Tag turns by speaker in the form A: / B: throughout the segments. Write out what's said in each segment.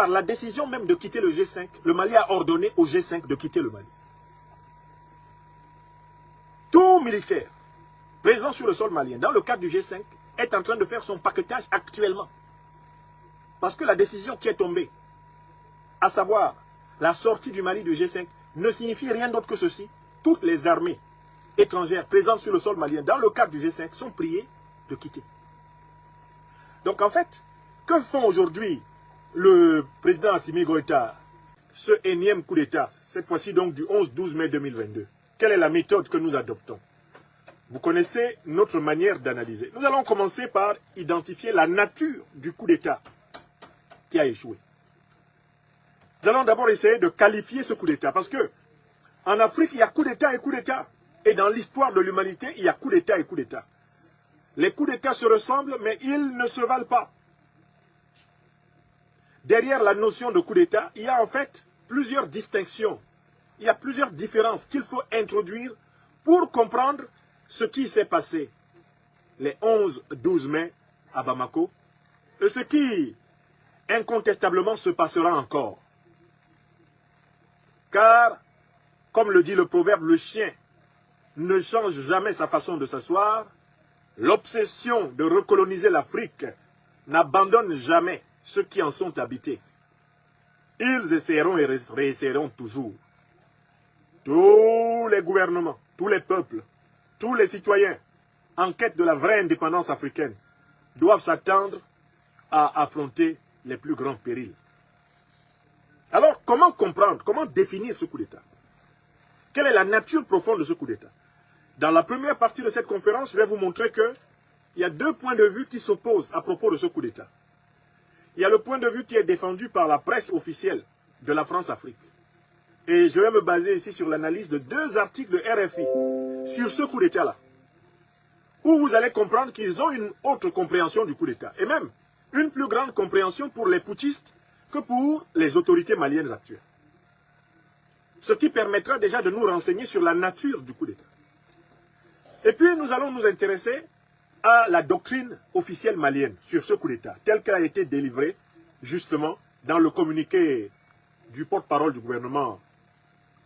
A: par la décision même de quitter le G5, le Mali a ordonné au G5 de quitter le Mali. Tout militaire présent sur le sol malien, dans le cadre du G5, est en train de faire son paquetage actuellement. Parce que la décision qui est tombée, à savoir la sortie du Mali du G5, ne signifie rien d'autre que ceci. Toutes les armées étrangères présentes sur le sol malien, dans le cadre du G5, sont priées de quitter. Donc en fait, que font aujourd'hui le président Assimi Goïta, ce énième coup d'État, cette fois-ci donc du 11-12 mai 2022? Quelle est la méthode que nous adoptons? Vous connaissez notre manière d'analyser. Nous allons commencer par identifier la nature du coup d'État qui a échoué. Nous allons d'abord essayer de qualifier ce coup d'État, parce que en Afrique, il y a coup d'État et coup d'État. Et dans l'histoire de l'humanité, il y a coup d'État et coup d'État. Les coups d'État se ressemblent, mais ils ne se valent pas. Derrière la notion de coup d'État, il y a en fait plusieurs distinctions. Il y a plusieurs différences qu'il faut introduire pour comprendre ce qui s'est passé les 11-12 mai à Bamako et ce qui incontestablement se passera encore. Car, comme le dit le proverbe, le chien ne change jamais sa façon de s'asseoir. L'obsession de recoloniser l'Afrique n'abandonne jamais ceux qui en sont habités. Ils essaieront et réessaieront toujours. Tous les gouvernements, tous les peuples, tous les citoyens en quête de la vraie indépendance africaine doivent s'attendre à affronter les plus grands périls. Alors, comment comprendre, comment définir ce coup d'État? Quelle est la nature profonde de ce coup d'État? Dans la première partie de cette conférence, je vais vous montrer qu'il y a deux points de vue qui s'opposent à propos de ce coup d'État. Il y a le point de vue qui est défendu par la presse officielle de la France-Afrique. Et je vais me baser ici sur l'analyse de deux articles de RFI sur ce coup d'État-là, où vous allez comprendre qu'ils ont une autre compréhension du coup d'État, et même une plus grande compréhension pour les putschistes que pour les autorités maliennes actuelles. Ce qui permettra déjà de nous renseigner sur la nature du coup d'État. Et puis nous allons nous intéresser à la doctrine officielle malienne sur ce coup d'État, telle qu'elle a été délivrée justement dans le communiqué du porte-parole du gouvernement,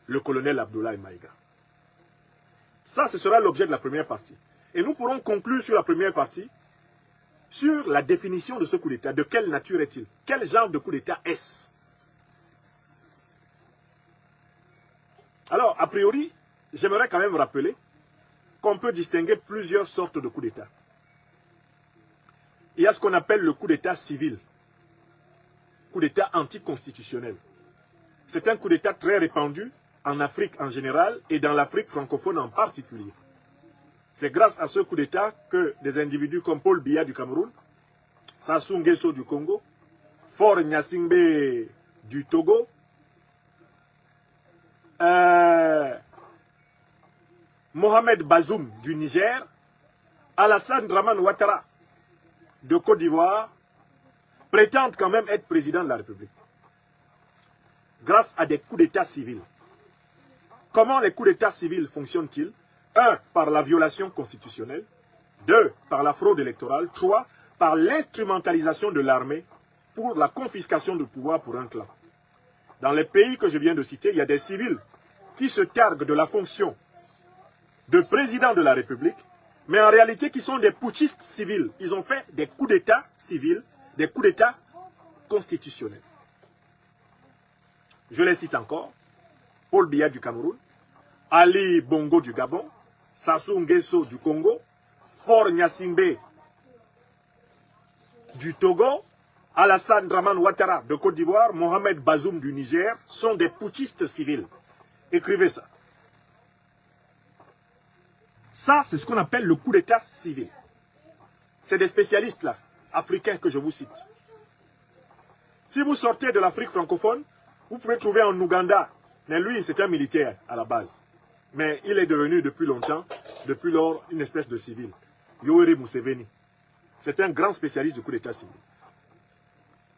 A: le colonel Abdoulaye Maïga. Ça, ce sera l'objet de la première partie. Et nous pourrons conclure sur la première partie sur la définition de ce coup d'État. De quelle nature est-il? Quel genre de coup d'État est-ce? Alors, a priori, j'aimerais quand même rappeler qu'on peut distinguer plusieurs sortes de coups d'État. Il y a ce qu'on appelle le coup d'État civil, coup d'État anticonstitutionnel. C'est un coup d'État très répandu en Afrique en général et dans l'Afrique francophone en particulier. C'est grâce à ce coup d'État que des individus comme Paul Biya du Cameroun, Sassou Nguesso du Congo, Faure Gnassingbé du Togo, Mohamed Bazoum du Niger, Alassane Dramane Ouattara de Côte d'Ivoire prétendent quand même être président de la République. Grâce à des coups d'État civils. Comment les coups d'État civils fonctionnent-ils? 1. Par la violation constitutionnelle. 2. Par la fraude électorale. 3. Par l'instrumentalisation de l'armée pour la confiscation du pouvoir pour un clan. Dans les pays que je viens de citer, il y a des civils qui se targuent de la fonction de président de la République, mais en réalité qui sont des putschistes civils. Ils ont fait des coups d'État civils, des coups d'État constitutionnels. Je les cite encore. Paul Biya du Cameroun, Ali Bongo du Gabon, Sassou Nguesso du Congo, Faure Gnassingbé du Togo, Alassane Dramane Ouattara de Côte d'Ivoire, Mohamed Bazoum du Niger sont des putschistes civils. Écrivez ça. Ça, c'est ce qu'on appelle le coup d'État civil. C'est des spécialistes là, africains que je vous cite. Si vous sortez de l'Afrique francophone, vous pouvez trouver en Ouganda, mais lui, c'est un militaire à la base. Mais il est devenu depuis longtemps, depuis lors, une espèce de civil. Yoweri Museveni. C'est un grand spécialiste du coup d'État civil.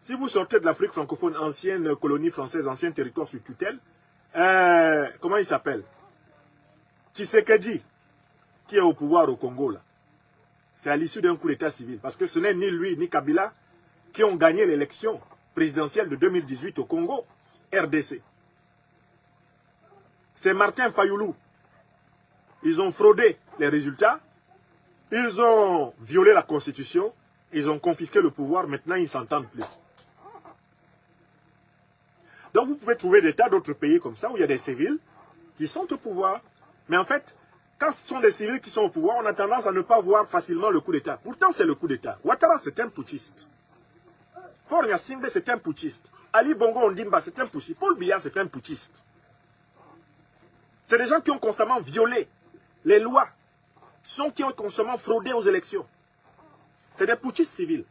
A: Si vous sortez de l'Afrique francophone, ancienne colonie française, ancien territoire sous tutelle, comment il s'appelle? Tshisekedi, qui est au pouvoir au Congo, là. C'est à l'issue d'un coup d'État civil. Parce que ce n'est ni lui, ni Kabila qui ont gagné l'élection présidentielle de 2018 au Congo, RDC. C'est Martin Fayoulou. Ils ont fraudé les résultats, ils ont violé la Constitution, ils ont confisqué le pouvoir, maintenant ils ne s'entendent plus. Donc vous pouvez trouver des tas d'autres pays comme ça, où il y a des civils qui sont au pouvoir. Mais en fait, quand ce sont des civils qui sont au pouvoir, on a tendance à ne pas voir facilement le coup d'État. Pourtant, c'est le coup d'État. Ouattara, c'est un putschiste. Faure Gnassingbé, c'est un putschiste. Ali Bongo Ondimba, c'est un putschiste. Paul Biya, c'est un putschiste. C'est des gens qui ont constamment violé les lois. Ce sont qui ont constamment fraudé aux élections. C'est des putschistes civils.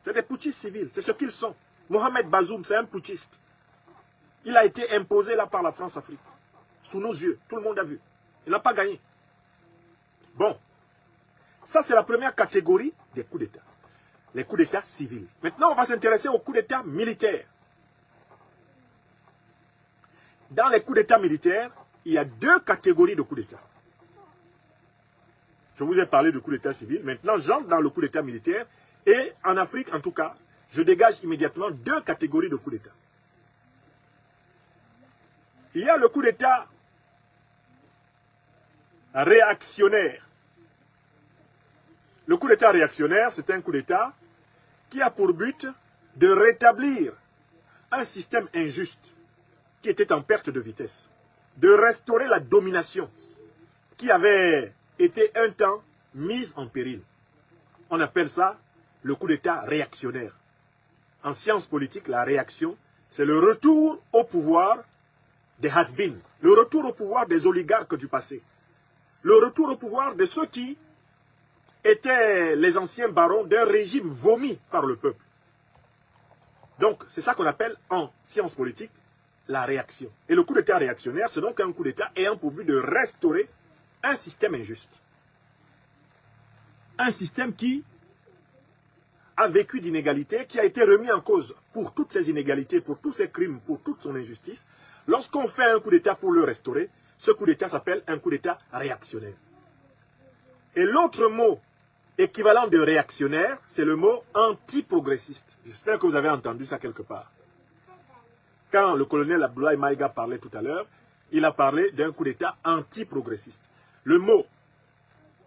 A: C'est des putschistes civils. C'est ce qu'ils sont. Mohamed Bazoum, c'est un putschiste. Il a été imposé là par la France-Afrique. Sous nos yeux. Tout le monde a vu. Il n'a pas gagné. Bon. Ça, c'est la première catégorie des coups d'État. Les coups d'État civils. Maintenant, on va s'intéresser aux coups d'État militaires. Dans les coups d'État militaires, il y a deux catégories de coups d'État. Je vous ai parlé du coup d'État civil. Maintenant, j'entre dans le coup d'État militaire. Et en Afrique, en tout cas, je dégage immédiatement deux catégories de coups d'État. Il y a le coup d'État réactionnaire. Le coup d'État réactionnaire, c'est un coup d'État qui a pour but de rétablir un système injuste qui était en perte de vitesse, de restaurer la domination qui avait été un temps mise en péril. On appelle ça le coup d'État réactionnaire. En sciences politiques, la réaction, c'est le retour au pouvoir des has-been, le retour au pouvoir des oligarques du passé, le retour au pouvoir de ceux qui étaient les anciens barons d'un régime vomi par le peuple. Donc, c'est ça qu'on appelle en sciences politiques la réaction. Et le coup d'État réactionnaire, c'est donc un coup d'État ayant pour but de restaurer un système injuste. Un système qui a vécu d'inégalités, qui a été remis en cause pour toutes ces inégalités, pour tous ces crimes, pour toute son injustice. Lorsqu'on fait un coup d'État pour le restaurer, ce coup d'État s'appelle un coup d'État réactionnaire. Et l'autre mot équivalent de réactionnaire, c'est le mot anti-progressiste. J'espère que vous avez entendu ça quelque part. Quand le colonel Abdoulaye Maïga parlait tout à l'heure, il a parlé d'un coup d'État anti-progressiste. Le mot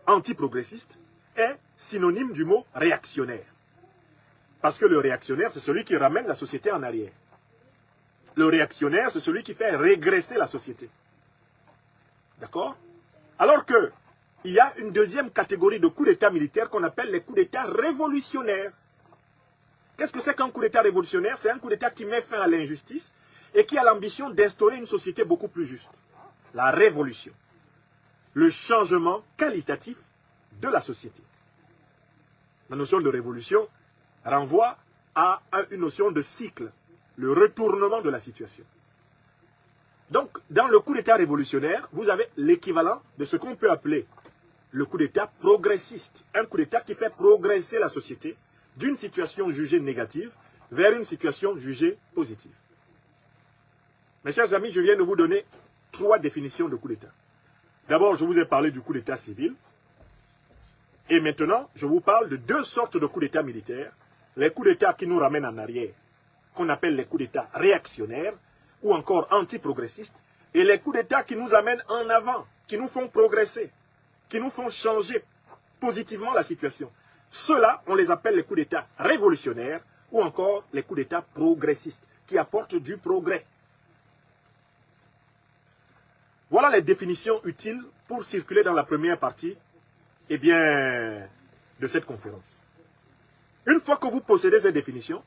A: anti-progressiste est synonyme du mot réactionnaire. Parce que le réactionnaire, c'est celui qui ramène la société en arrière. Le réactionnaire, c'est celui qui fait régresser la société. D'accord? Alors que il y a une deuxième catégorie de coups d'État militaires qu'on appelle les coups d'État révolutionnaires. Qu'est-ce que c'est qu'un coup d'État révolutionnaire? C'est un coup d'État qui met fin à l'injustice et qui a l'ambition d'instaurer une société beaucoup plus juste. La révolution. Le changement qualitatif de la société. La notion de révolution renvoie à une notion de cycle, le retournement de la situation. Donc, dans le coup d'État révolutionnaire, vous avez l'équivalent de ce qu'on peut appeler le coup d'État progressiste. Un coup d'État qui fait progresser la société d'une situation jugée négative vers une situation jugée positive. Mes chers amis, je viens de vous donner 3 définitions de coup d'État. D'abord, je vous ai parlé du coup d'État civil. Et maintenant, je vous parle de 2 sortes de coups d'État militaires. Les coups d'État qui nous ramènent en arrière, qu'on appelle les coups d'État réactionnaires, ou encore anti-progressistes, et les coups d'État qui nous amènent en avant, qui nous font progresser, qui nous font changer positivement la situation. Ceux-là, on les appelle les coups d'État révolutionnaires, ou encore les coups d'État progressistes, qui apportent du progrès. Voilà les définitions utiles pour circuler dans la première partie de cette conférence. Une fois que vous possédez ces définitions,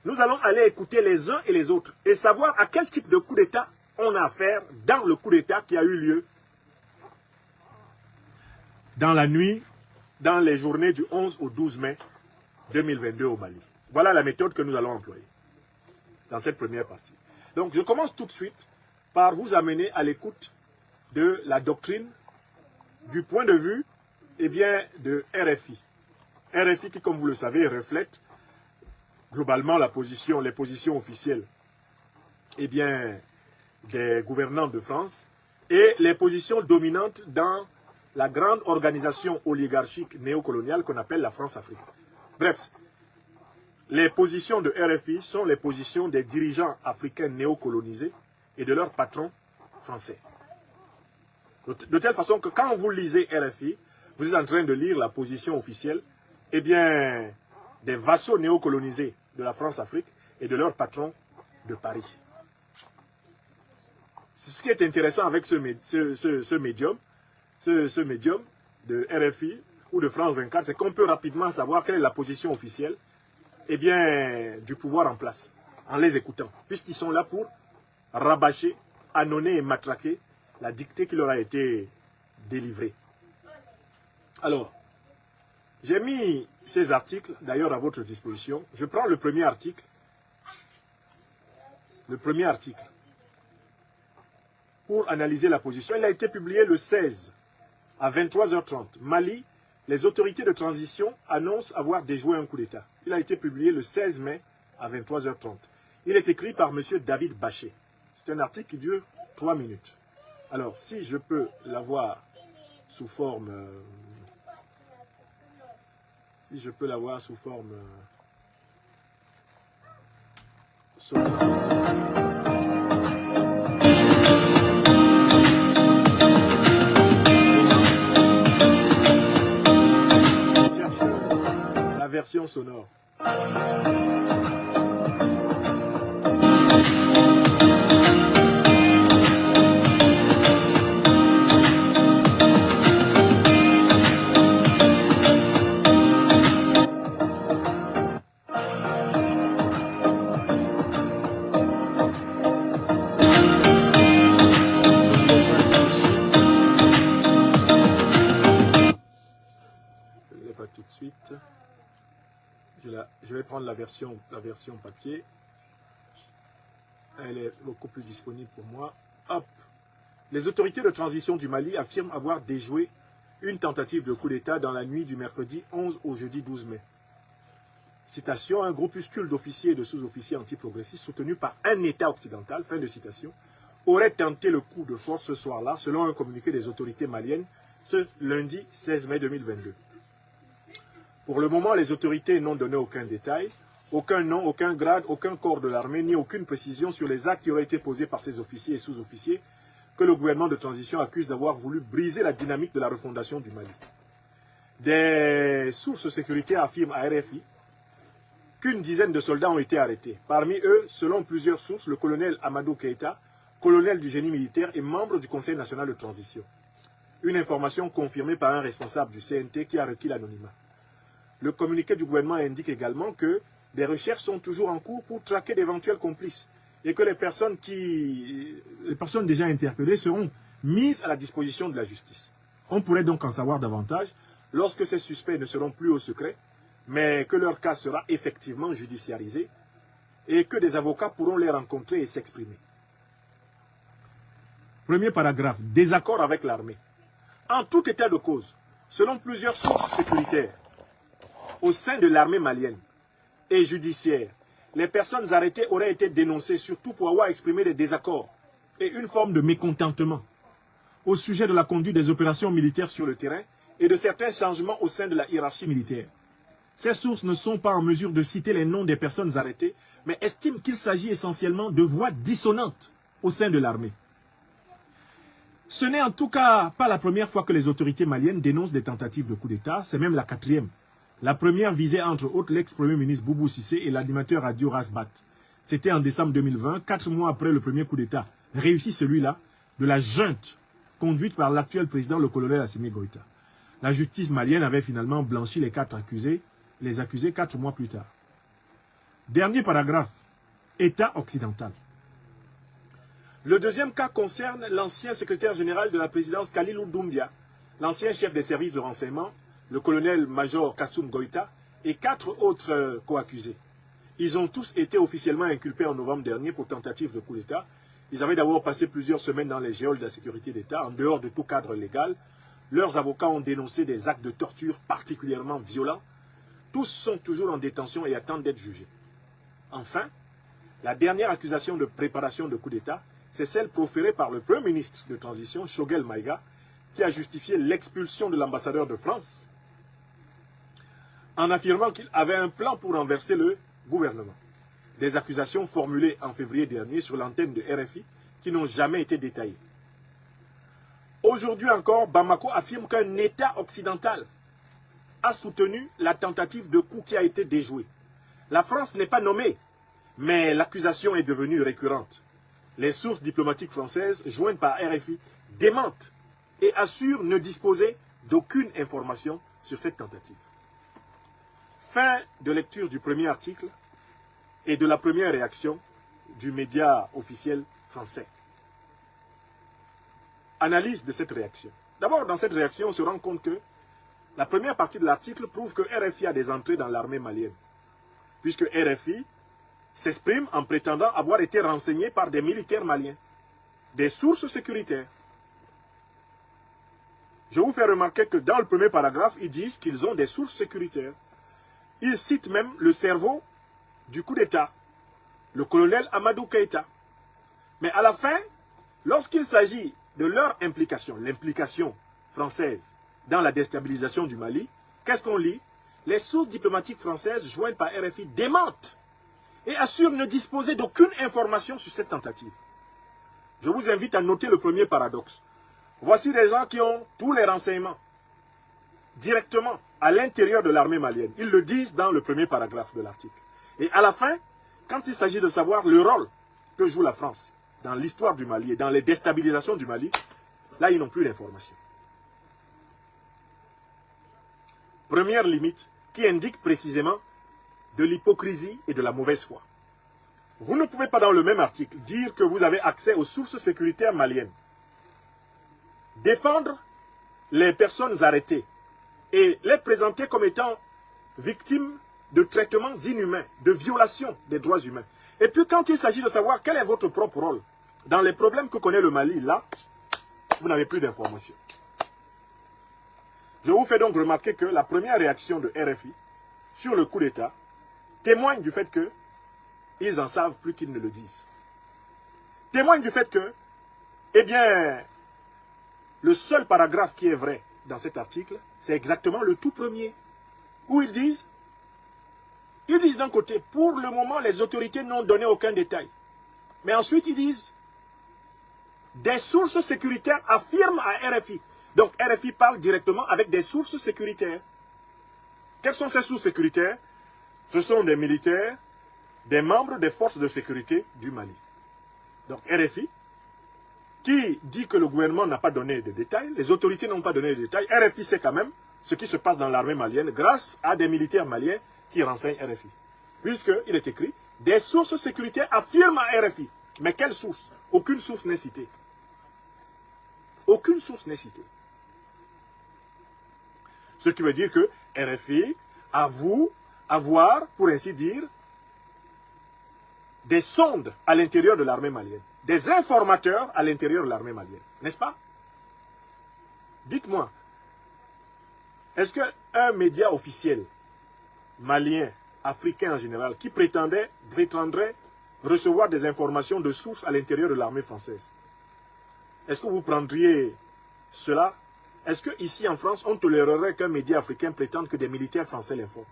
A: nous allons aller écouter les uns et les autres et savoir à quel type de coup d'État on a affaire dans le coup d'État qui a eu lieu dans la nuit, dans les journées du 11 au 12 mai 2022 au Mali. Voilà la méthode que nous allons employer dans cette première partie. Donc, je commence tout de suite par vous amener à l'écoute de la doctrine du point de vue de RFI. RFI qui, comme vous le savez, reflète globalement les positions officielles des gouvernants de France et les positions dominantes dans la grande organisation oligarchique néocoloniale qu'on appelle la France-Afrique. Bref, les positions de RFI sont les positions des dirigeants africains néocolonisés et de leurs patrons français. De telle façon que quand vous lisez RFI, vous êtes en train de lire la position officielle, eh bien, des vassaux néocolonisés de la France-Afrique et de leurs patrons de Paris. Ce qui est intéressant avec ce médium de RFI ou de France 24, c'est qu'on peut rapidement savoir quelle est la position officielle eh bien, du pouvoir en place, en les écoutant, puisqu'ils sont là pour rabâcher, annoncer et matraquer la dictée qui leur a été délivrée. Alors, j'ai mis ces articles, d'ailleurs, à votre disposition. Je prends le premier article. Le premier article. Pour analyser la position. Il a été publié le 16 à 23h30. Mali, les autorités de transition annoncent avoir déjoué un coup d'État. Il a été publié le 16 mai à 23h30. Il est écrit par M. David Baché. C'est un article qui dure 3 minutes. Alors, si je peux l'avoir sous forme... si je peux l'avoir sous forme... Je cherche la version sonore. Tout de suite. Je vais prendre la version papier. Elle est beaucoup plus disponible pour moi. Hop. Les autorités de transition du Mali affirment avoir déjoué une tentative de coup d'État dans la nuit du mercredi 11 au jeudi 12 mai. Citation, un groupuscule d'officiers et de sous-officiers antiprogressistes soutenus par un État occidental, fin de citation, aurait tenté le coup de force ce soir-là, selon un communiqué des autorités maliennes, ce lundi 16 mai 2022. Pour le moment, les autorités n'ont donné aucun détail, aucun nom, aucun grade, aucun corps de l'armée, ni aucune précision sur les actes qui auraient été posés par ces officiers et sous-officiers que le gouvernement de transition accuse d'avoir voulu briser la dynamique de la refondation du Mali. Des sources sécuritaires affirment à RFI qu'une dizaine de soldats ont été arrêtés. Parmi eux, selon plusieurs sources, le colonel Amadou Keïta, colonel du génie militaire et membre du Conseil national de transition. Une information confirmée par un responsable du CNT qui a requis l'anonymat. Le communiqué du gouvernement indique également que des recherches sont toujours en cours pour traquer d'éventuels complices et que les personnes déjà interpellées seront mises à la disposition de la justice. On pourrait donc en savoir davantage lorsque ces suspects ne seront plus au secret, mais que leur cas sera effectivement judiciarisé et que des avocats pourront les rencontrer et s'exprimer. Premier paragraphe, désaccord avec l'armée. En tout état de cause, selon plusieurs sources sécuritaires, au sein de l'armée malienne et judiciaire, les personnes arrêtées auraient été dénoncées surtout pour avoir exprimé des désaccords et une forme de mécontentement au sujet de la conduite des opérations militaires sur le terrain et de certains changements au sein de la hiérarchie militaire. Ces sources ne sont pas en mesure de citer les noms des personnes arrêtées, mais estiment qu'il s'agit essentiellement de voix dissonantes au sein de l'armée. Ce n'est en tout cas pas la première fois que les autorités maliennes dénoncent des tentatives de coup d'État, c'est même la quatrième. La première visait entre autres l'ex-premier ministre Boubou Cissé et l'animateur radio Rasbat. C'était en décembre 2020, 4 mois après le premier coup d'État, réussi celui-là, de la junte conduite par l'actuel président, le colonel Assimi Goïta. La justice malienne avait finalement blanchi les accusés 4 mois plus tard. Dernier paragraphe, État occidental. Le deuxième cas concerne l'ancien secrétaire général de la présidence Kalilou Doumbia, l'ancien chef des services de renseignement, le colonel-major Kassoum Goïta et 4 autres co-accusés. Ils ont tous été officiellement inculpés en novembre dernier pour tentative de coup d'État. Ils avaient d'abord passé plusieurs semaines dans les geôles de la sécurité d'État, en dehors de tout cadre légal. Leurs avocats ont dénoncé des actes de torture particulièrement violents. Tous sont toujours en détention et attendent d'être jugés. Enfin, la dernière accusation de préparation de coup d'État, c'est celle proférée par le Premier ministre de transition, Choguel Maïga, qui a justifié l'expulsion de l'ambassadeur de France en affirmant qu'il avait un plan pour renverser le gouvernement. Des accusations formulées en février dernier sur l'antenne de RFI qui n'ont jamais été détaillées. Aujourd'hui encore, Bamako affirme qu'un État occidental a soutenu la tentative de coup qui a été déjouée. La France n'est pas nommée, mais l'accusation est devenue récurrente. Les sources diplomatiques françaises, jointes par RFI, démentent et assurent ne disposer d'aucune information sur cette tentative. Fin de lecture du premier article et de la première réaction du média officiel français. Analyse de cette réaction. D'abord, dans cette réaction, on se rend compte que la première partie de l'article prouve que RFI a des entrées dans l'armée malienne. Puisque RFI s'exprime en prétendant avoir été renseigné par des militaires maliens, des sources sécuritaires. Je vous fais remarquer que dans le premier paragraphe, ils disent qu'ils ont des sources sécuritaires. Ils citent même le cerveau du coup d'État, le colonel Amadou Keïta. Mais à la fin, lorsqu'il s'agit de leur implication, l'implication française dans la déstabilisation du Mali, qu'est-ce qu'on lit? Les sources diplomatiques françaises jointes par RFI démentent et assurent ne disposer d'aucune information sur cette tentative. Je vous invite à noter le premier paradoxe. Voici des gens qui ont tous les renseignements directement à l'intérieur de l'armée malienne. Ils le disent dans le premier paragraphe de l'article. Et à la fin, quand il s'agit de savoir le rôle que joue la France dans l'histoire du Mali et dans les déstabilisations du Mali, là, ils n'ont plus d'informations. Première limite qui indique précisément de l'hypocrisie et de la mauvaise foi. Vous ne pouvez pas dans le même article dire que vous avez accès aux sources sécuritaires maliennes, défendre les personnes arrêtées et les présenter comme étant victimes de traitements inhumains, de violations des droits humains. Et puis quand il s'agit de savoir quel est votre propre rôle dans les problèmes que connaît le Mali, là, vous n'avez plus d'informations. Je vous fais donc remarquer que la première réaction de RFI sur le coup d'État témoigne du fait qu'ils en savent plus qu'ils ne le disent. Témoigne du fait que, eh bien, le seul paragraphe qui est vrai dans cet article, c'est exactement le tout premier, où ils disent d'un côté, pour le moment, les autorités n'ont donné aucun détail. Mais ensuite, ils disent, des sources sécuritaires affirment à RFI. Donc, RFI parle directement avec des sources sécuritaires. Quelles sont ces sources sécuritaires? Ce sont des militaires, des membres des forces de sécurité du Mali. Donc, RFI, qui dit que le gouvernement n'a pas donné de détails, les autorités n'ont pas donné de détails, RFI sait quand même ce qui se passe dans l'armée malienne grâce à des militaires maliens qui renseignent RFI. Puisqu'il est écrit, des sources sécuritaires affirment à RFI. Mais quelle source? Aucune source n'est citée. Aucune source n'est citée. Ce qui veut dire que RFI avoue avoir, pour ainsi dire, des sondes à l'intérieur de l'armée malienne, des informateurs à l'intérieur de l'armée malienne, n'est-ce pas? Dites-moi, est-ce qu'un média officiel malien, africain en général, qui prétendrait recevoir des informations de sources à l'intérieur de l'armée française, est-ce que vous prendriez cela? Est-ce qu'ici en France, on tolérerait qu'un média africain prétende que des militaires français l'informent?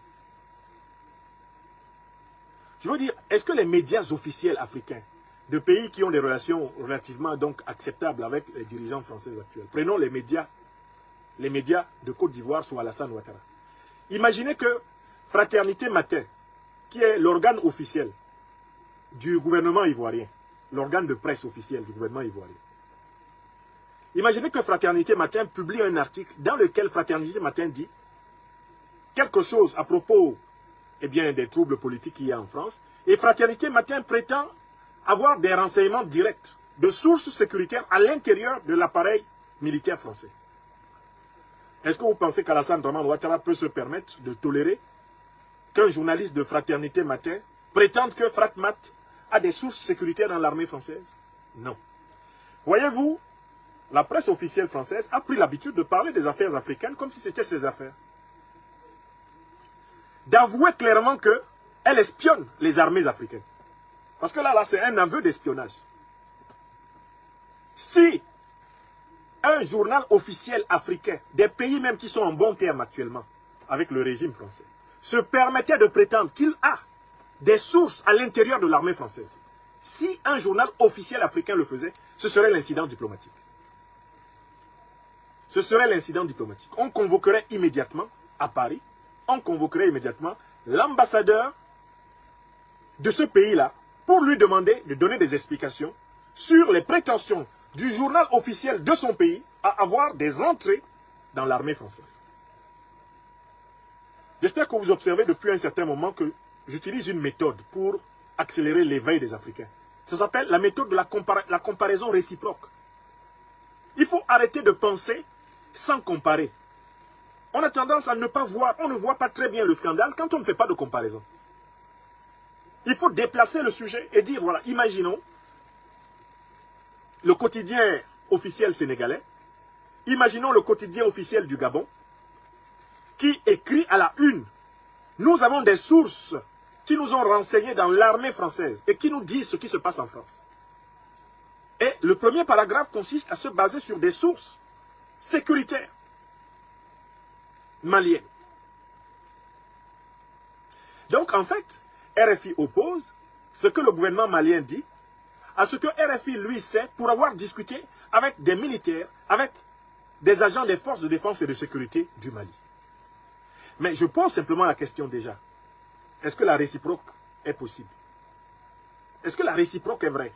A: Je veux dire, est-ce que les médias officiels africains, de pays qui ont des relations relativement donc acceptables avec les dirigeants français actuels, prenons les médias de Côte d'Ivoire sous Alassane Ouattara. Imaginez que Fraternité Matin, qui est l'organe officiel du gouvernement ivoirien, l'organe de presse officiel du gouvernement ivoirien, imaginez que Fraternité Matin publie un article dans lequel Fraternité Matin dit quelque chose à propos des troubles politiques qu'il y a en France, et Fraternité Matin prétend avoir des renseignements directs de sources sécuritaires à l'intérieur de l'appareil militaire français. Est-ce que vous pensez qu'Alassane Ouattara peut se permettre de tolérer qu'un journaliste de Fraternité Matin prétende que Fratmat a des sources sécuritaires dans l'armée française? Non. Voyez-vous, la presse officielle française a pris l'habitude de parler des affaires africaines comme si c'était ses affaires. D'avouer clairement qu'elle espionne les armées africaines. Parce que là c'est un aveu d'espionnage. Si un journal officiel africain, des pays même qui sont en bon terme actuellement avec le régime français, se permettait de prétendre qu'il a des sources à l'intérieur de l'armée française. Si un journal officiel africain le faisait, ce serait l'incident diplomatique. Ce serait l'incident diplomatique. On convoquerait immédiatement à Paris, on convoquerait immédiatement l'ambassadeur de ce pays-là pour lui demander de donner des explications sur les prétentions du journal officiel de son pays à avoir des entrées dans l'armée française. J'espère que vous observez depuis un certain moment que j'utilise une méthode pour accélérer l'éveil des Africains. Ça s'appelle la méthode de la comparaison réciproque. Il faut arrêter de penser sans comparer. On a tendance à ne pas voir, on ne voit pas très bien le scandale quand on ne fait pas de comparaison. Il faut déplacer le sujet et dire, voilà, imaginons le quotidien officiel sénégalais, imaginons le quotidien officiel du Gabon, qui écrit à la une. Nous avons des sources qui nous ont renseignés dans l'armée française et qui nous disent ce qui se passe en France. Et le premier paragraphe consiste à se baser sur des sources sécuritaires maliennes. Donc en fait, RFI oppose ce que le gouvernement malien dit à ce que RFI lui sait pour avoir discuté avec des militaires, avec des agents des forces de défense et de sécurité du Mali. Mais je pose simplement la question déjà. Est-ce que la réciproque est possible? Est-ce que la réciproque est vraie?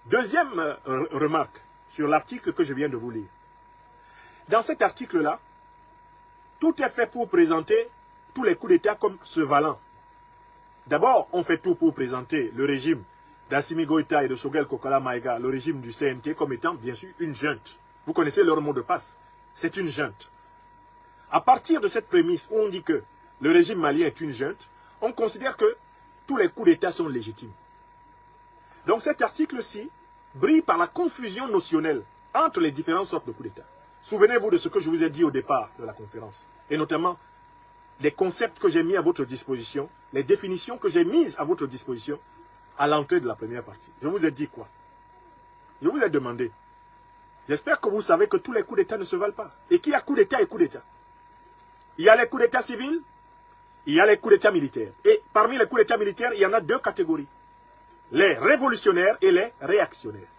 A: Deuxième remarque sur l'article que je viens de vous lire. Dans cet article-là, tout est fait pour présenter tous les coups d'État comme se valant. D'abord, on fait tout pour présenter le régime d'Assimi Goïta et de Choguel Kokala Maïga, le régime du CNT, comme étant bien sûr une junte. Vous connaissez leur mot de passe. C'est une junte. À partir de cette prémisse où on dit que le régime malien est une junte, on considère que tous les coups d'État sont légitimes. Donc cet article-ci brille par la confusion notionnelle entre les différentes sortes de coups d'État. Souvenez-vous de ce que je vous ai dit au départ de la conférence, et notamment des concepts que j'ai mis à votre disposition, les définitions que j'ai mises à votre disposition à l'entrée de la première partie. Je vous ai dit quoi? Je vous ai demandé. J'espère que vous savez que tous les coups d'État ne se valent pas. Et qu'il y a coup d'État et coup d'État. Il y a les coups d'État civils, il y a les coups d'État militaires. Et parmi les coups d'État militaires, il y en a deux catégories. Les révolutionnaires et les réactionnaires.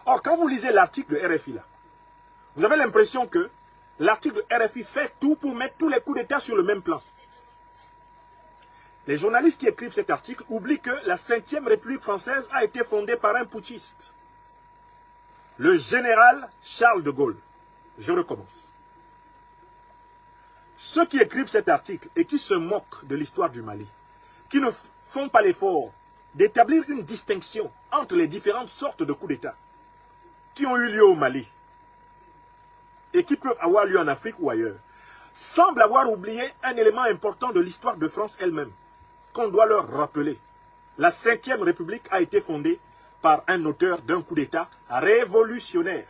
A: Or, quand vous lisez l'article de RFI là, vous avez l'impression que l'article de RFI fait tout pour mettre tous les coups d'État sur le même plan. Les journalistes qui écrivent cet article oublient que la 5e République française a été fondée par un putschiste. Le général Charles de Gaulle. Je recommence. Ceux qui écrivent cet article et qui se moquent de l'histoire du Mali, qui ne font pas l'effort d'établir une distinction entre les différentes sortes de coups d'État qui ont eu lieu au Mali et qui peuvent avoir lieu en Afrique ou ailleurs, semblent avoir oublié un élément important de l'histoire de France elle-même, qu'on doit leur rappeler. La 5e République a été fondée par un auteur d'un coup d'État révolutionnaire.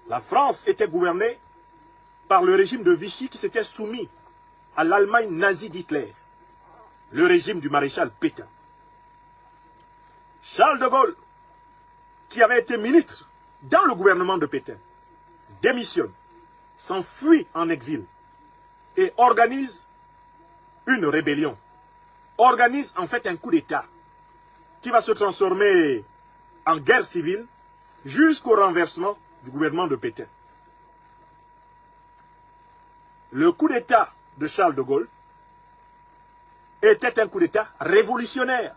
A: La France était gouvernée par le régime de Vichy qui s'était soumis à l'Allemagne nazie d'Hitler, le régime du maréchal Pétain. Charles de Gaulle, qui avait été ministre dans le gouvernement de Pétain, démissionne, s'enfuit en exil et organise une rébellion, organise en fait un coup d'État qui va se transformer en guerre civile jusqu'au renversement du gouvernement de Pétain. Le coup d'État de Charles de Gaulle était un coup d'État révolutionnaire,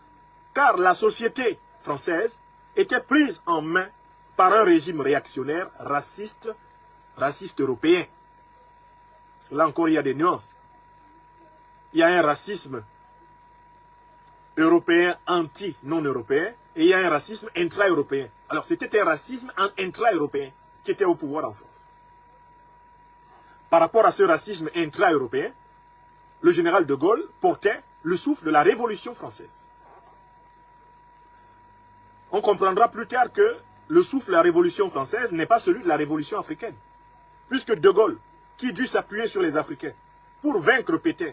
A: car la société française était prise en main par un régime réactionnaire, raciste européen. Parce que là encore, il y a des nuances. Il y a un racisme européen anti-non européen et il y a un racisme intra-européen. Alors c'était un racisme intra-européen qui était au pouvoir en France. Par rapport à ce racisme intra-européen, le général de Gaulle portait le souffle de la Révolution française. On comprendra plus tard que le souffle de la Révolution française n'est pas celui de la Révolution africaine. Puisque de Gaulle, qui dut s'appuyer sur les Africains pour vaincre Pétain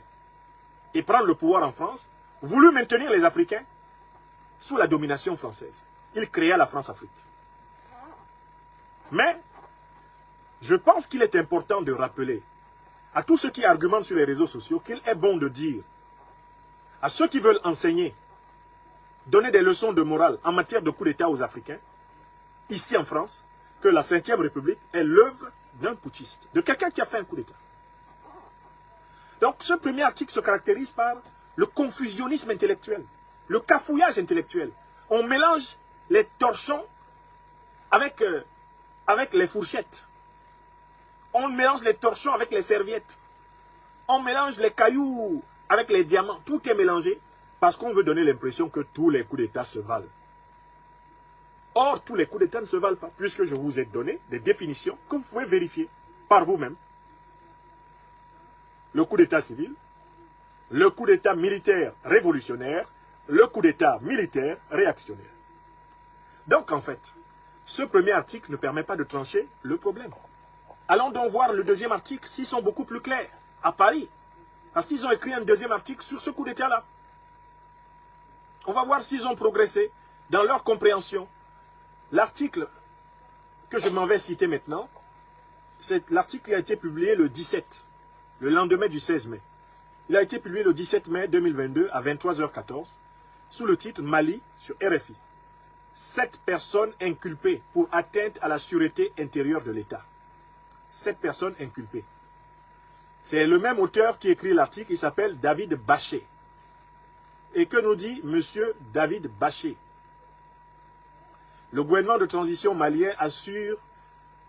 A: et prendre le pouvoir en France, voulut maintenir les Africains sous la domination française. Il créa la France-Afrique. Mais, je pense qu'il est important de rappeler à tous ceux qui argumentent sur les réseaux sociaux qu'il est bon de dire à ceux qui veulent enseigner, donner des leçons de morale en matière de coup d'État aux Africains, ici en France, que la 5e République est l'œuvre d'un putschiste, de quelqu'un qui a fait un coup d'État. Donc ce premier article se caractérise par le confusionnisme intellectuel, le cafouillage intellectuel. On mélange les torchons avec les fourchettes. On mélange les torchons avec les serviettes. On mélange les cailloux avec les diamants. Tout est mélangé parce qu'on veut donner l'impression que tous les coups d'État se valent. Or, tous les coups d'État ne se valent pas, puisque je vous ai donné des définitions que vous pouvez vérifier par vous-même. Le coup d'État civil, le coup d'État militaire révolutionnaire, le coup d'État militaire réactionnaire. Donc, en fait, ce premier article ne permet pas de trancher le problème. Allons donc voir le deuxième article, s'ils sont beaucoup plus clairs, à Paris. Parce qu'ils ont écrit un deuxième article sur ce coup d'État-là. On va voir s'ils ont progressé dans leur compréhension. L'article que je m'en vais citer maintenant, c'est l'article qui a été publié le 17, le lendemain du 16 mai. Il a été publié le 17 mai 2022 à 23h14, sous le titre Mali sur RFI. 7 personnes inculpées pour atteinte à la sûreté intérieure de l'État. 7 personnes inculpées. C'est le même auteur qui écrit l'article, il s'appelle David Baché. Et que nous dit M. David Baché? Le gouvernement de transition malien assure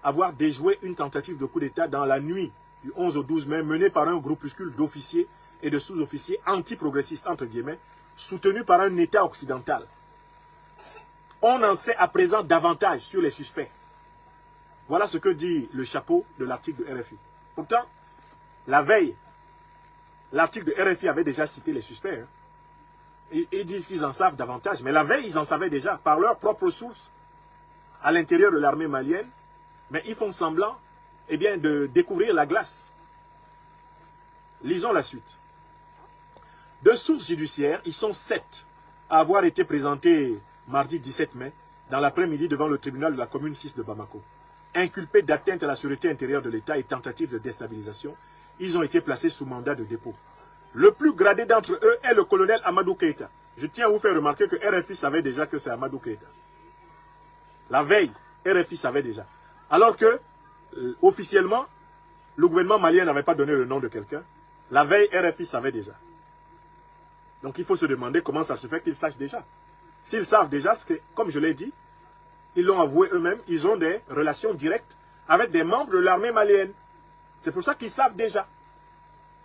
A: avoir déjoué une tentative de coup d'État dans la nuit du 11 au 12 mai, menée par un groupuscule d'officiers et de sous-officiers anti-progressistes, entre guillemets, soutenus par un État occidental. On en sait à présent davantage sur les suspects. Voilà ce que dit le chapeau de l'article de RFI. Pourtant, la veille, l'article de RFI avait déjà cité les suspects. Hein. Ils disent qu'ils en savent davantage. Mais la veille, ils en savaient déjà, par leurs propres sources, à l'intérieur de l'armée malienne. Mais ils font semblant eh bien, de découvrir la glace. Lisons la suite. De sources judiciaires, ils sont 7 à avoir été présentés mardi 17 mai, dans l'après-midi devant le tribunal de la commune 6 de Bamako. Inculpés d'atteinte à la sûreté intérieure de l'État et tentative de déstabilisation, ils ont été placés sous mandat de dépôt. Le plus gradé d'entre eux est le colonel Amadou Keïta. Je tiens à vous faire remarquer que RFI savait déjà que c'est Amadou Keïta. La veille, RFI savait déjà. Alors que, officiellement, le gouvernement malien n'avait pas donné le nom de quelqu'un. La veille, RFI savait déjà. Donc il faut se demander comment ça se fait qu'ils sachent déjà. S'ils savent déjà, ce que, comme je l'ai dit, ils l'ont avoué eux-mêmes, ils ont des relations directes avec des membres de l'armée malienne. C'est pour ça qu'ils savent déjà.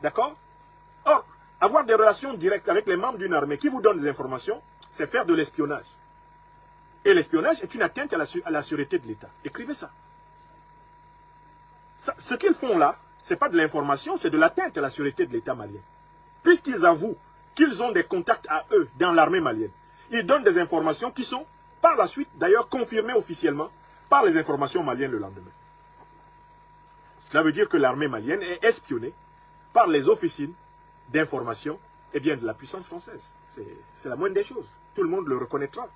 A: D'accord? Or, avoir des relations directes avec les membres d'une armée qui vous donne des informations, c'est faire de l'espionnage. Et l'espionnage est une atteinte à la sûreté de l'État. Écrivez ça. Ce qu'ils font là, ce n'est pas de l'information, c'est de l'atteinte à la sûreté de l'État malien. Puisqu'ils avouent qu'ils ont des contacts à eux dans l'armée malienne, ils donnent des informations qui sont, par la suite, d'ailleurs confirmées officiellement par les informations maliennes le lendemain. Cela veut dire que l'armée malienne est espionnée par les officines d'information et bien de la puissance française. C'est la moindre des choses. Tout le monde le reconnaîtra.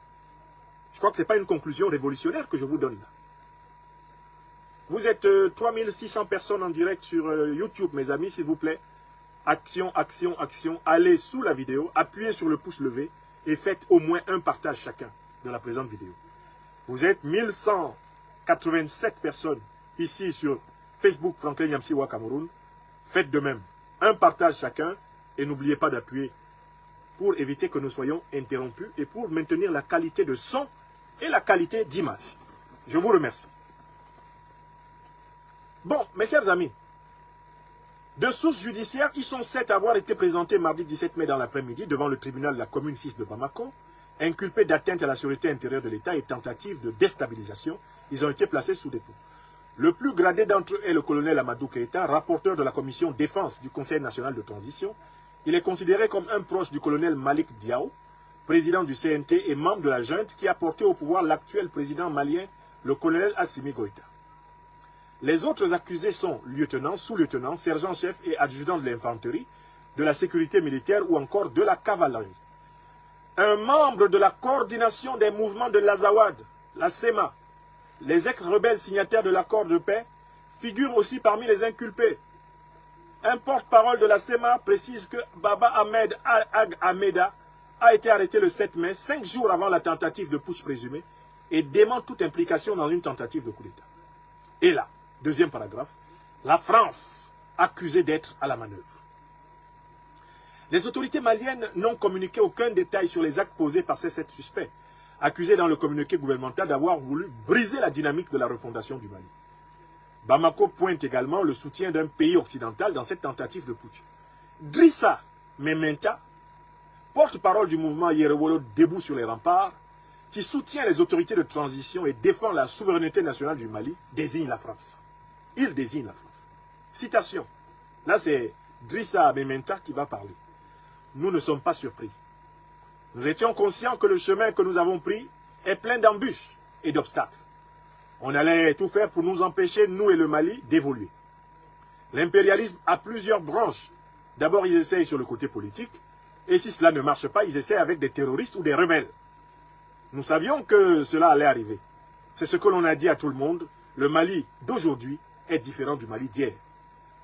A: Je crois que ce n'est pas une conclusion révolutionnaire que je vous donne là. Vous êtes 3600 personnes en direct sur YouTube, mes amis, s'il vous plaît. Action, action, action. Allez sous la vidéo, appuyez sur le pouce levé et faites au moins un partage chacun de la présente vidéo. Vous êtes 1187 personnes ici sur Facebook Franklin Yamsiwa Cameroun. Faites de même. Un partage chacun et n'oubliez pas d'appuyer pour éviter que nous soyons interrompus et pour maintenir la qualité de son et la qualité d'image. Je vous remercie. Bon, mes chers amis, de sources judiciaires, ils sont 7 à avoir été présentés mardi 17 mai dans l'après-midi devant le tribunal de la commune 6 de Bamako, inculpés d'atteinte à la sûreté intérieure de l'État et tentative de déstabilisation. Ils ont été placés sous dépôt. Le plus gradé d'entre eux est le colonel Amadou Keïta, rapporteur de la commission défense du Conseil national de transition. Il est considéré comme un proche du colonel Malik Diao, président du CNT et membre de la junte qui a porté au pouvoir l'actuel président malien, le colonel Assimi Goïta. Les autres accusés sont lieutenants, sous-lieutenants, sergents-chefs et adjudants de l'infanterie, de la sécurité militaire ou encore de la cavalerie. Un membre de la coordination des mouvements de l'Azawad, la SEMA, les ex-rebelles signataires de l'accord de paix, figure aussi parmi les inculpés. Un porte-parole de la SEMA précise que Baba Ahmed Ag Ahmeda a été arrêté le 7 mai, 5 jours avant la tentative de putsch présumée, et dément toute implication dans une tentative de coup d'État. Et là, deuxième paragraphe, la France accusée d'être à la manœuvre. Les autorités maliennes n'ont communiqué aucun détail sur les actes posés par ces 7 suspects, accusés dans le communiqué gouvernemental d'avoir voulu briser la dynamique de la refondation du Mali. Bamako pointe également le soutien d'un pays occidental dans cette tentative de putsch. Drissa Mementa, porte-parole du mouvement Yerewolo debout sur les remparts, qui soutient les autorités de transition et défend la souveraineté nationale du Mali, désigne la France. Il désigne la France. Citation. Là, c'est Drissa Mementa qui va parler. Nous ne sommes pas surpris. Nous étions conscients que le chemin que nous avons pris est plein d'embûches et d'obstacles. On allait tout faire pour nous empêcher, nous et le Mali, d'évoluer. L'impérialisme a plusieurs branches. D'abord, ils essayent sur le côté politique, et si cela ne marche pas, ils essayent avec des terroristes ou des rebelles. Nous savions que cela allait arriver. C'est ce que l'on a dit à tout le monde. Le Mali d'aujourd'hui est différent du Mali d'hier.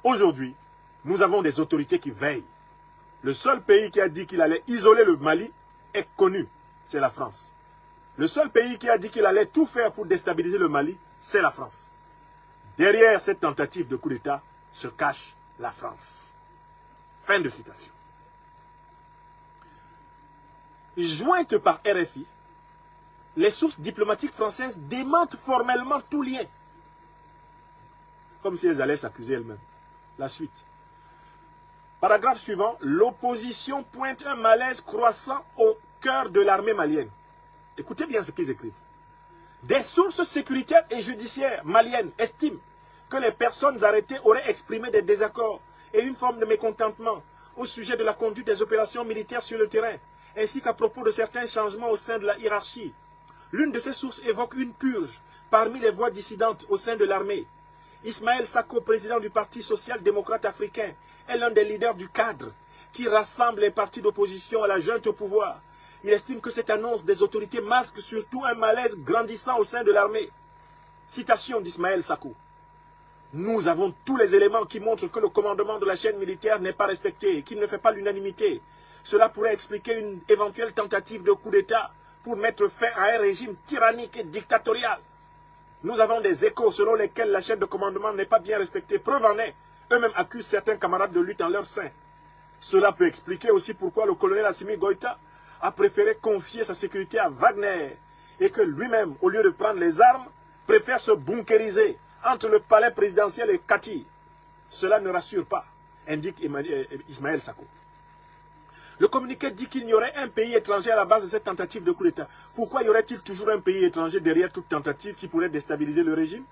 A: Aujourd'hui, nous avons des autorités qui veillent. Le seul pays qui a dit qu'il allait isoler le Mali est connu, c'est la France. Le seul pays qui a dit qu'il allait tout faire pour déstabiliser le Mali, c'est la France. Derrière cette tentative de coup d'État se cache la France. Fin de citation. Jointes par RFI, les sources diplomatiques françaises démentent formellement tout lien. Comme si elles allaient s'accuser elles-mêmes. La suite. Paragraphe suivant. L'opposition pointe un malaise croissant au cœur de l'armée malienne. Écoutez bien ce qu'ils écrivent. Des sources sécuritaires et judiciaires maliennes estiment que les personnes arrêtées auraient exprimé des désaccords et une forme de mécontentement au sujet de la conduite des opérations militaires sur le terrain, ainsi qu'à propos de certains changements au sein de la hiérarchie. L'une de ces sources évoque une purge parmi les voix dissidentes au sein de l'armée. Ismaël Sako, président du Parti social-démocrate africain, est l'un des leaders du cadre qui rassemble les partis d'opposition à la junte au pouvoir. Il estime que cette annonce des autorités masque surtout un malaise grandissant au sein de l'armée. Citation d'Ismaël Sako. Nous avons tous les éléments qui montrent que le commandement de la chaîne militaire n'est pas respecté, qu'il ne fait pas l'unanimité. Cela pourrait expliquer une éventuelle tentative de coup d'État pour mettre fin à un régime tyrannique et dictatorial. Nous avons des échos selon lesquels la chaîne de commandement n'est pas bien respectée. Preuve en est, eux-mêmes accusent certains camarades de lutte en leur sein. Cela peut expliquer aussi pourquoi le colonel Assimi Goïta a préféré confier sa sécurité à Wagner et que lui-même, au lieu de prendre les armes, préfère se bunkériser entre le palais présidentiel et Kati. Cela ne rassure pas, indique Ismaël Sako. Le communiqué dit qu'il y aurait un pays étranger à la base de cette tentative de coup d'État. Pourquoi y aurait-il toujours un pays étranger derrière toute tentative qui pourrait déstabiliser le régime?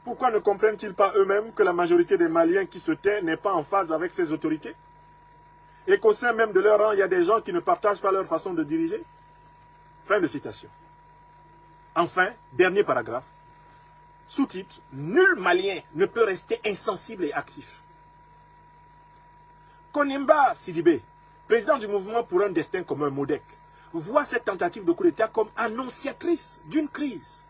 A: Pourquoi ne comprennent-ils pas eux-mêmes que la majorité des Maliens qui se tait n'est pas en phase avec ces autorités? Et qu'au sein même de leur rang, il y a des gens qui ne partagent pas leur façon de diriger? Fin de citation. Enfin, dernier paragraphe. Sous-titre, nul Malien ne peut rester insensible et actif. Konimba Sidibé, président du mouvement pour un destin commun MODEC, voit cette tentative de coup d'État comme annonciatrice d'une crise.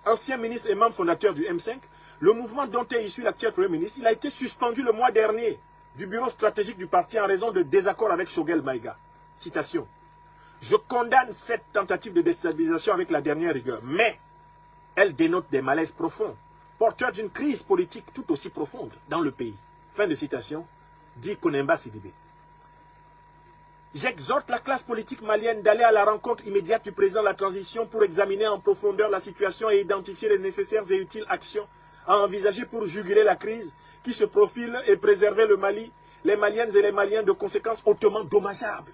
A: Ancien ministre et membre fondateur du M5, le mouvement dont est issu l'actuel Premier ministre, il a été suspendu le mois dernier du bureau stratégique du parti en raison de désaccords avec Choguel Maïga. Citation. Je condamne cette tentative de déstabilisation avec la dernière rigueur, mais elle dénote des malaises profonds, porteurs d'une crise politique tout aussi profonde dans le pays. Fin de citation, dit Konemba Sidibé. J'exhorte la classe politique malienne d'aller à la rencontre immédiate du président de la transition pour examiner en profondeur la situation et identifier les nécessaires et utiles actions à envisager pour juguler la crise qui se profile et préserver le Mali, les Maliennes et les Maliens de conséquences hautement dommageables.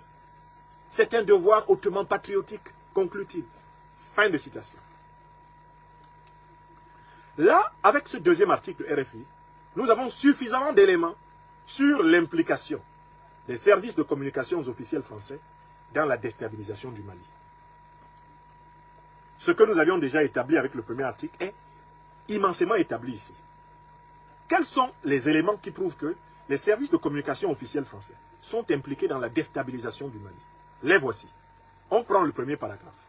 A: C'est un devoir hautement patriotique, conclut-il. Fin de citation. Là, avec ce deuxième article RFI, nous avons suffisamment d'éléments sur l'implication des services de communication officiels français dans la déstabilisation du Mali. Ce que nous avions déjà établi avec le premier article est immensément établi ici. Quels sont les éléments qui prouvent que les services de communication officiels français sont impliqués dans la déstabilisation du Mali? Les voici. On prend le premier paragraphe.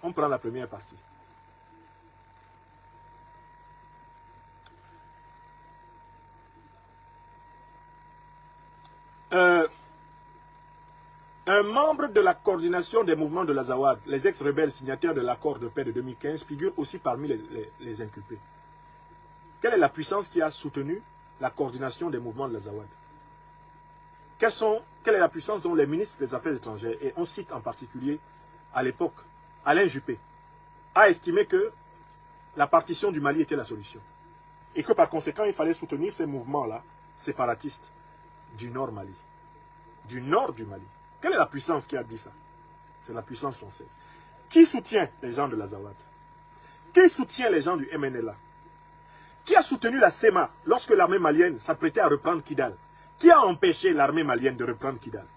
A: On prend la première partie. Un membre de la coordination des mouvements de l'Azawad, les ex-rebelles signataires de l'accord de paix de 2015, figure aussi parmi les inculpés. Quelle est la puissance qui a soutenu la coordination des mouvements de l'Azawad? Quelle est la puissance dont les ministres des Affaires étrangères, et on cite en particulier à l'époque Alain Juppé, a estimé que la partition du Mali était la solution. Et que par conséquent, il fallait soutenir ces mouvements-là, séparatistes, du nord Mali. Du nord du Mali. Quelle est la puissance qui a dit ça? C'est la puissance française. Qui soutient les gens de l'Azawad? Qui soutient les gens du MNLA? Qui a soutenu la SEMA lorsque l'armée malienne s'apprêtait à reprendre Kidal? Qui a empêché l'armée malienne de reprendre Kidal?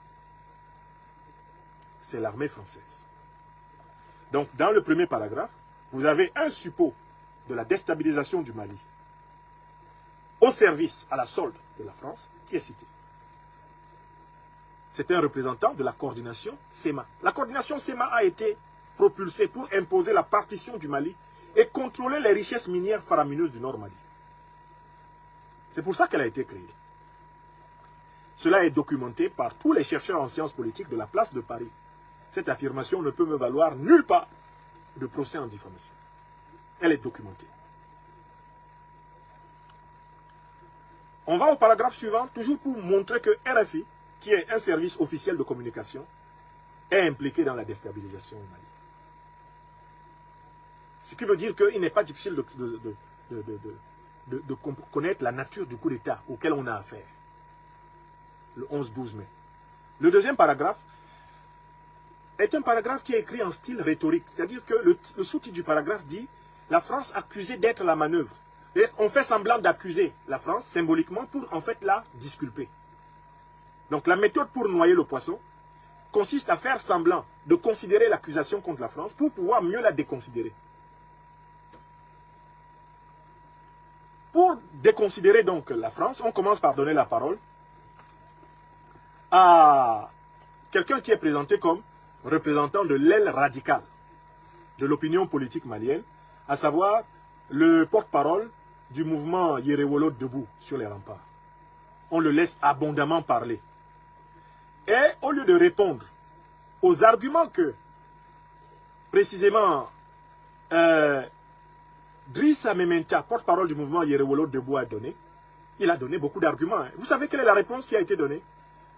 A: C'est l'armée française. Donc, dans le premier paragraphe, vous avez un suppôt de la déstabilisation du Mali au service, à la solde de la France, qui est cité. C'est un représentant de la coordination SEMA. La coordination SEMA a été propulsée pour imposer la partition du Mali et contrôler les richesses minières faramineuses du Nord Mali. C'est pour ça qu'elle a été créée. Cela est documenté par tous les chercheurs en sciences politiques de la place de Paris. Cette affirmation ne peut me valoir nulle part de procès en diffamation. Elle est documentée. On va au paragraphe suivant, toujours pour montrer que RFI, qui est un service officiel de communication, est impliqué dans la déstabilisation au Mali. Ce qui veut dire qu'il n'est pas difficile de connaître la nature du coup d'État auquel on a affaire. Le 11-12 mai. Le deuxième paragraphe est un paragraphe qui est écrit en style rhétorique. C'est-à-dire que le sous-titre du paragraphe dit « La France accusée d'être la manœuvre ». On fait semblant d'accuser la France symboliquement pour en fait la disculper. Donc la méthode pour noyer le poisson consiste à faire semblant de considérer l'accusation contre la France pour pouvoir mieux la déconsidérer. Pour déconsidérer donc la France, on commence par donner la parole à quelqu'un qui est présenté comme représentant de l'aile radicale de l'opinion politique malienne, à savoir le porte-parole du mouvement Yerewolo debout sur les remparts. On le laisse abondamment parler. Et au lieu de répondre aux arguments que, précisément, Drissa Mementa, porte-parole du mouvement Yerewolo debout, a donné, il a donné beaucoup d'arguments. Vous savez quelle est la réponse qui a été donnée?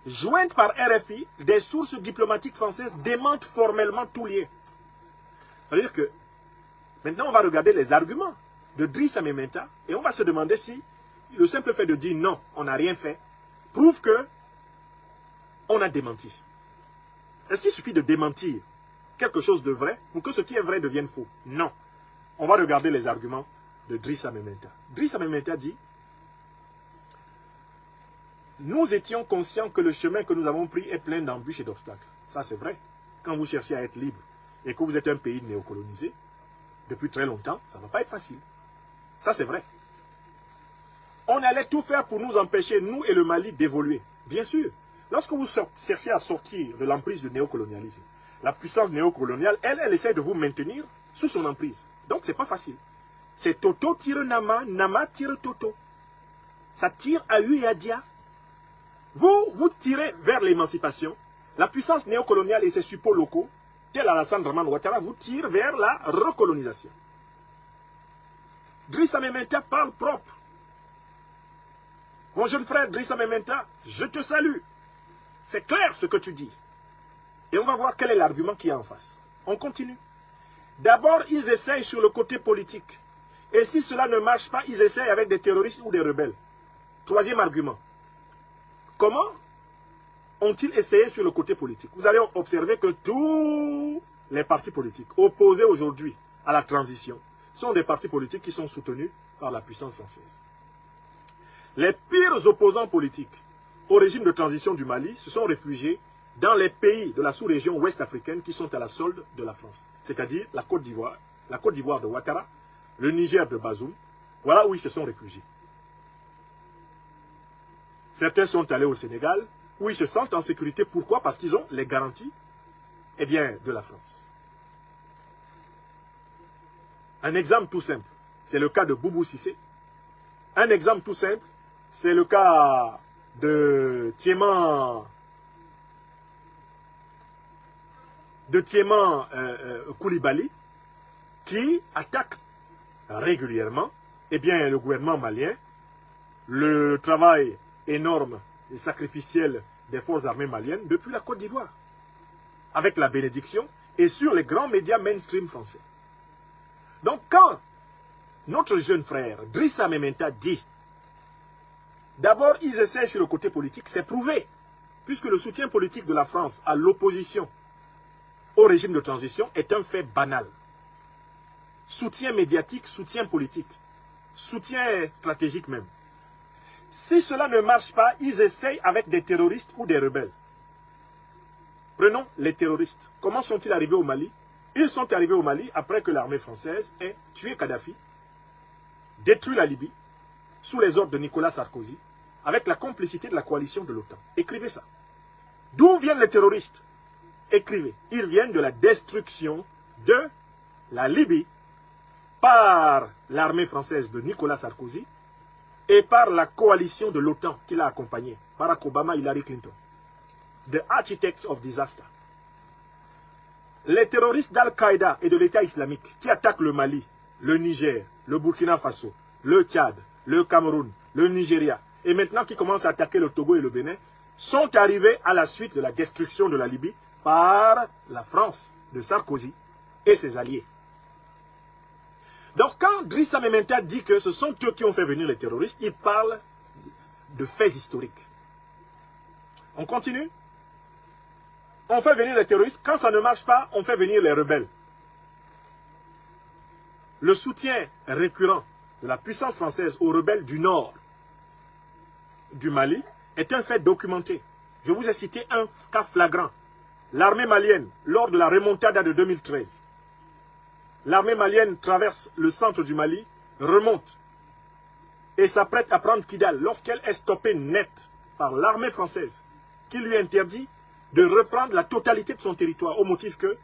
A: Jointe par RFI, des sources diplomatiques françaises démentent formellement tout lien. C'est-à-dire que, maintenant on va regarder les arguments de Drissa Mementa et on va se demander si le simple fait de dire non, on n'a rien fait, prouve que on a démenti. Est-ce qu'il suffit de démentir quelque chose de vrai pour que ce qui est vrai devienne faux? Non. On va regarder les arguments de Drissa Mementa. Drissa Mementa dit: nous étions conscients que le chemin que nous avons pris est plein d'embûches et d'obstacles. Ça c'est vrai. Quand vous cherchez à être libre et que vous êtes un pays néocolonisé, depuis très longtemps, ça ne va pas être facile. Ça c'est vrai. On allait tout faire pour nous empêcher, nous et le Mali, d'évoluer. Bien sûr. Lorsque vous cherchez à sortir de l'emprise du néocolonialisme, la puissance néocoloniale, elle essaie de vous maintenir sous son emprise. Donc, ce n'est pas facile. C'est Toto tire Nama, Nama tire Toto. Ça tire à Hu et à Dia. Vous tirez vers l'émancipation. La puissance néocoloniale et ses suppôts locaux, tel Alassane Dramane Ouattara, vous tirent vers la recolonisation. Drissa Mementa parle propre. Mon jeune frère Drissa Mementa, je te salue. C'est clair ce que tu dis. Et on va voir quel est l'argument qui est en face. On continue. D'abord, ils essayent sur le côté politique. Et si cela ne marche pas, ils essayent avec des terroristes ou des rebelles. Troisième argument. Comment ont-ils essayé sur le côté politique? Vous allez observer que tous les partis politiques opposés aujourd'hui à la transition sont des partis politiques qui sont soutenus par la puissance française. Les pires opposants politiques au régime de transition du Mali se sont réfugiés dans les pays de la sous-région ouest africaine qui sont à la solde de la France. C'est-à-dire la Côte d'Ivoire de Ouattara, le Niger de Bazoum. Voilà où ils se sont réfugiés. Certains sont allés au Sénégal, où ils se sentent en sécurité. Pourquoi? Parce qu'ils ont les garanties, de la France. Un exemple tout simple, c'est le cas de Boubou Cissé. Un exemple tout simple, c'est le cas de Thiéman Koulibaly, qui attaque régulièrement le gouvernement malien, le travail énorme et sacrificiel des forces armées maliennes depuis la Côte d'Ivoire, avec la bénédiction et sur les grands médias mainstream français. Donc quand notre jeune frère Drissa Mementa dit, d'abord ils essaient sur le côté politique, c'est prouvé, puisque le soutien politique de la France à l'opposition au régime de transition est un fait banal. Soutien médiatique, soutien politique, soutien stratégique même. Si cela ne marche pas, ils essayent avec des terroristes ou des rebelles. Prenons les terroristes. Comment sont-ils arrivés au Mali? Ils sont arrivés au Mali après que l'armée française ait tué Kadhafi, détruit la Libye, sous les ordres de Nicolas Sarkozy, avec la complicité de la coalition de l'OTAN. Écrivez ça. D'où viennent les terroristes? Écrivez. Ils viennent de la destruction de la Libye par l'armée française de Nicolas Sarkozy et par la coalition de l'OTAN qui l'a accompagné, Barack Obama, Hillary Clinton. The architects of disaster. Les terroristes d'Al-Qaïda et de l'État islamique qui attaquent le Mali, le Niger, le Burkina Faso, le Tchad, le Cameroun, le Nigeria, et maintenant qui commencent à attaquer le Togo et le Bénin, sont arrivés à la suite de la destruction de la Libye par la France de Sarkozy et ses alliés. Donc quand Drissa Mementa dit que ce sont eux qui ont fait venir les terroristes, il parle de faits historiques. On continue? On fait venir les terroristes. Quand ça ne marche pas, on fait venir les rebelles. Le soutien récurrent de la puissance française aux rebelles du nord du Mali est un fait documenté. Je vous ai cité un cas flagrant. L'armée malienne, lors de la remontada de 2013, l'armée malienne traverse le centre du Mali, remonte et s'apprête à prendre Kidal lorsqu'elle est stoppée net par l'armée française qui lui interdit de reprendre la totalité de son territoire au motif que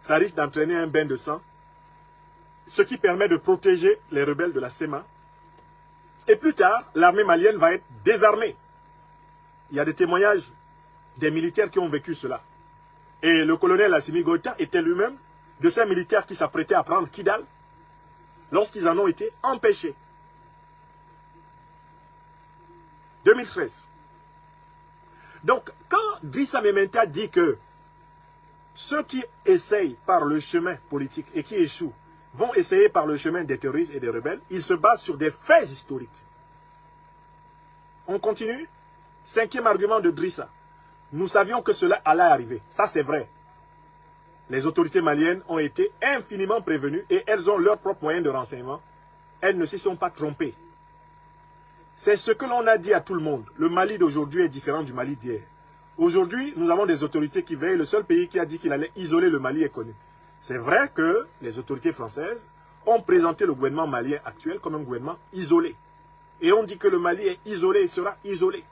A: ça risque d'entraîner un bain de sang, ce qui permet de protéger les rebelles de la SEMA. Et plus tard, l'armée malienne va être désarmée. Il y a des témoignages des militaires qui ont vécu cela. Et le colonel Assimi Goïta était lui-même de ces militaires qui s'apprêtaient à prendre Kidal lorsqu'ils en ont été empêchés. 2013. Donc, quand Drissa Mementa dit que ceux qui essayent par le chemin politique et qui échouent vont essayer par le chemin des terroristes et des rebelles, il se base sur des faits historiques. On continue. Cinquième argument de Drissa. Nous savions que cela allait arriver. Ça, c'est vrai. Les autorités maliennes ont été infiniment prévenues et elles ont leurs propres moyens de renseignement. Elles ne s'y sont pas trompées. C'est ce que l'on a dit à tout le monde. Le Mali d'aujourd'hui est différent du Mali d'hier. Aujourd'hui, nous avons des autorités qui veillent. Le seul pays qui a dit qu'il allait isoler le Mali est connu. C'est vrai que les autorités françaises ont présenté le gouvernement malien actuel comme un gouvernement isolé. Et on dit que le Mali est isolé et sera isolé.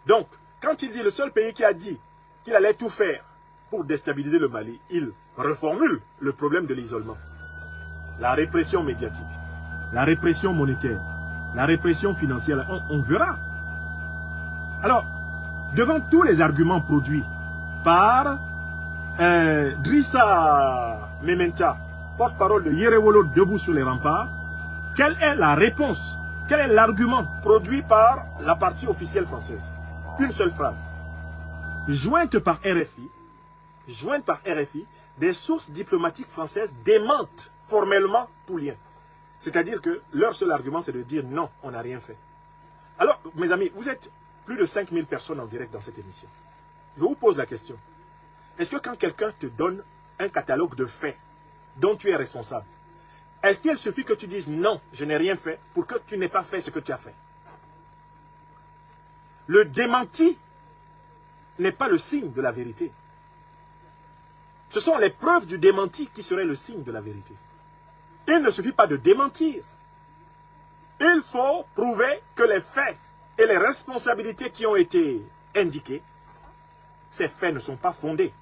A: Donc, quand il dit le seul pays qui a dit qu'il allait tout faire pour déstabiliser le Mali, il reformule le problème de l'isolement. La répression médiatique, la répression monétaire, la répression financière, on verra. Alors, devant tous les arguments produits par Drissa Mementa, porte-parole de Yerewolo debout sur les remparts, quelle est la réponse? Quel est l'argument produit par la partie officielle française? Une seule phrase. Jointe par RFI, des sources diplomatiques françaises démentent formellement tout lien. C'est-à-dire que leur seul argument, c'est de dire non, on n'a rien fait. Alors, mes amis, vous êtes plus de 5000 personnes en direct dans cette émission. Je vous pose la question. Est-ce que quand quelqu'un te donne un catalogue de faits dont tu es responsable, est-ce qu'il suffit que tu dises non, je n'ai rien fait pour que tu n'aies pas fait ce que tu as fait? Le démenti n'est pas le signe de la vérité. Ce sont les preuves du démenti qui seraient le signe de la vérité. Il ne suffit pas de démentir. Il faut prouver que les faits et les responsabilités qui ont été indiquées, ces faits ne sont pas fondés.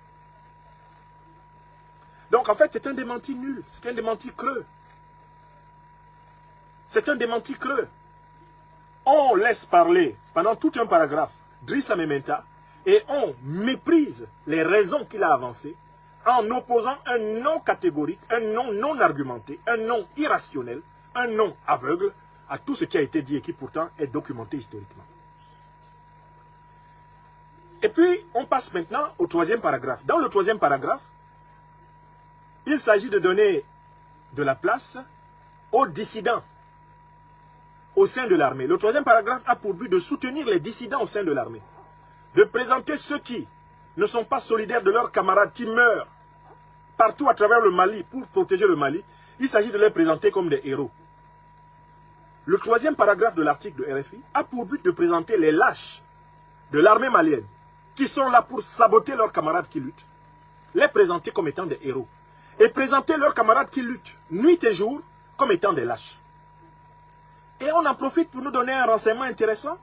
A: Donc en fait, c'est un démenti nul, c'est un démenti creux. C'est un démenti creux. on laisse parler pendant tout un paragraphe Drissa Mementa et on méprise les raisons qu'il a avancées en opposant un non catégorique, un non non argumenté, un non irrationnel, un non aveugle à tout ce qui a été dit et qui pourtant est documenté historiquement. Et puis, on passe maintenant au troisième paragraphe. Dans le troisième paragraphe, il s'agit de donner de la place aux dissidents au sein de l'armée. Le troisième paragraphe a pour but de soutenir les dissidents au sein de l'armée. De présenter ceux qui ne sont pas solidaires de leurs camarades qui meurent partout à travers le Mali pour protéger le Mali. Il s'agit de les présenter comme des héros. Le troisième paragraphe de l'article de RFI a pour but de présenter les lâches de l'armée malienne qui sont là pour saboter leurs camarades qui luttent, les présenter comme étant des héros et présenter leurs camarades qui luttent nuit et jour comme étant des lâches. Et on en profite pour nous donner un renseignement intéressant.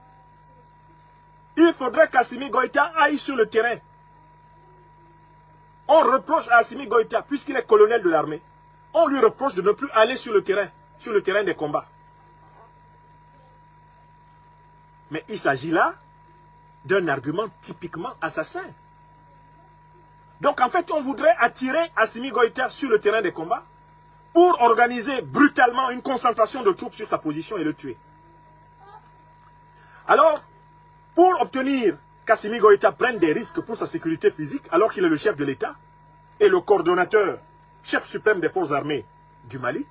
A: Il faudrait qu'Assimi Goïta aille sur le terrain. On reproche à Assimi Goïta, puisqu'il est colonel de l'armée, on lui reproche de ne plus aller sur le terrain des combats. Mais il s'agit là d'un argument typiquement assassin. Donc en fait, on voudrait attirer Assimi Goïta sur le terrain des combats pour organiser brutalement une concentration de troupes sur sa position et le tuer. Alors, pour obtenir qu'Assimi Goïta prenne des risques pour sa sécurité physique, alors qu'il est le chef de l'État et le coordonnateur, chef suprême des forces armées du Mali,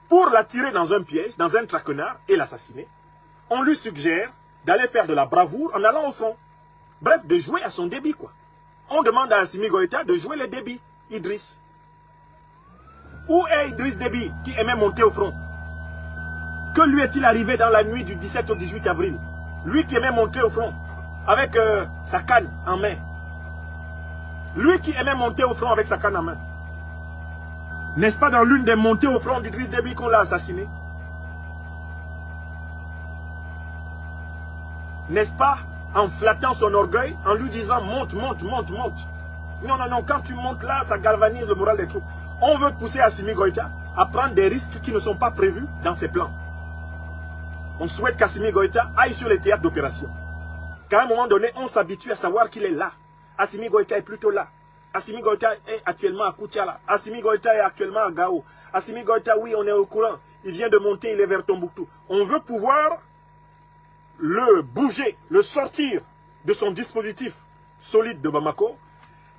A: pour l'attirer dans un piège, dans un traquenard et l'assassiner, on lui suggère d'aller faire de la bravoure en allant au front. Bref, de jouer à son débit, quoi. On demande à Assimi Goïta de jouer les débits, Idriss. Où est Idriss Déby qui aimait monter au front? Que lui est-il arrivé dans la nuit du 17 au 18 avril? Lui qui aimait monter au front avec sa canne en main. Lui qui aimait monter au front avec sa canne en main. N'est-ce pas dans l'une des montées au front d'Idriss Déby qu'on l'a assassiné? N'est-ce pas en flattant son orgueil, en lui disant monte, monte, monte, monte. Non, non, non, quand tu montes là, ça galvanise le moral des troupes. On veut pousser Assimi Goïta à prendre des risques qui ne sont pas prévus dans ses plans. On souhaite qu'Assimi Goïta aille sur les théâtres d'opération. Qu'à un moment donné, on s'habitue à savoir qu'il est là. Assimi Goïta est plutôt là. Assimi Goïta est actuellement à Koutiala. Assimi Goïta est actuellement à Gao. Assimi Goïta, oui, on est au courant. Il vient de monter, il est vers Tombouctou. On veut pouvoir le bouger, le sortir de son dispositif solide de Bamako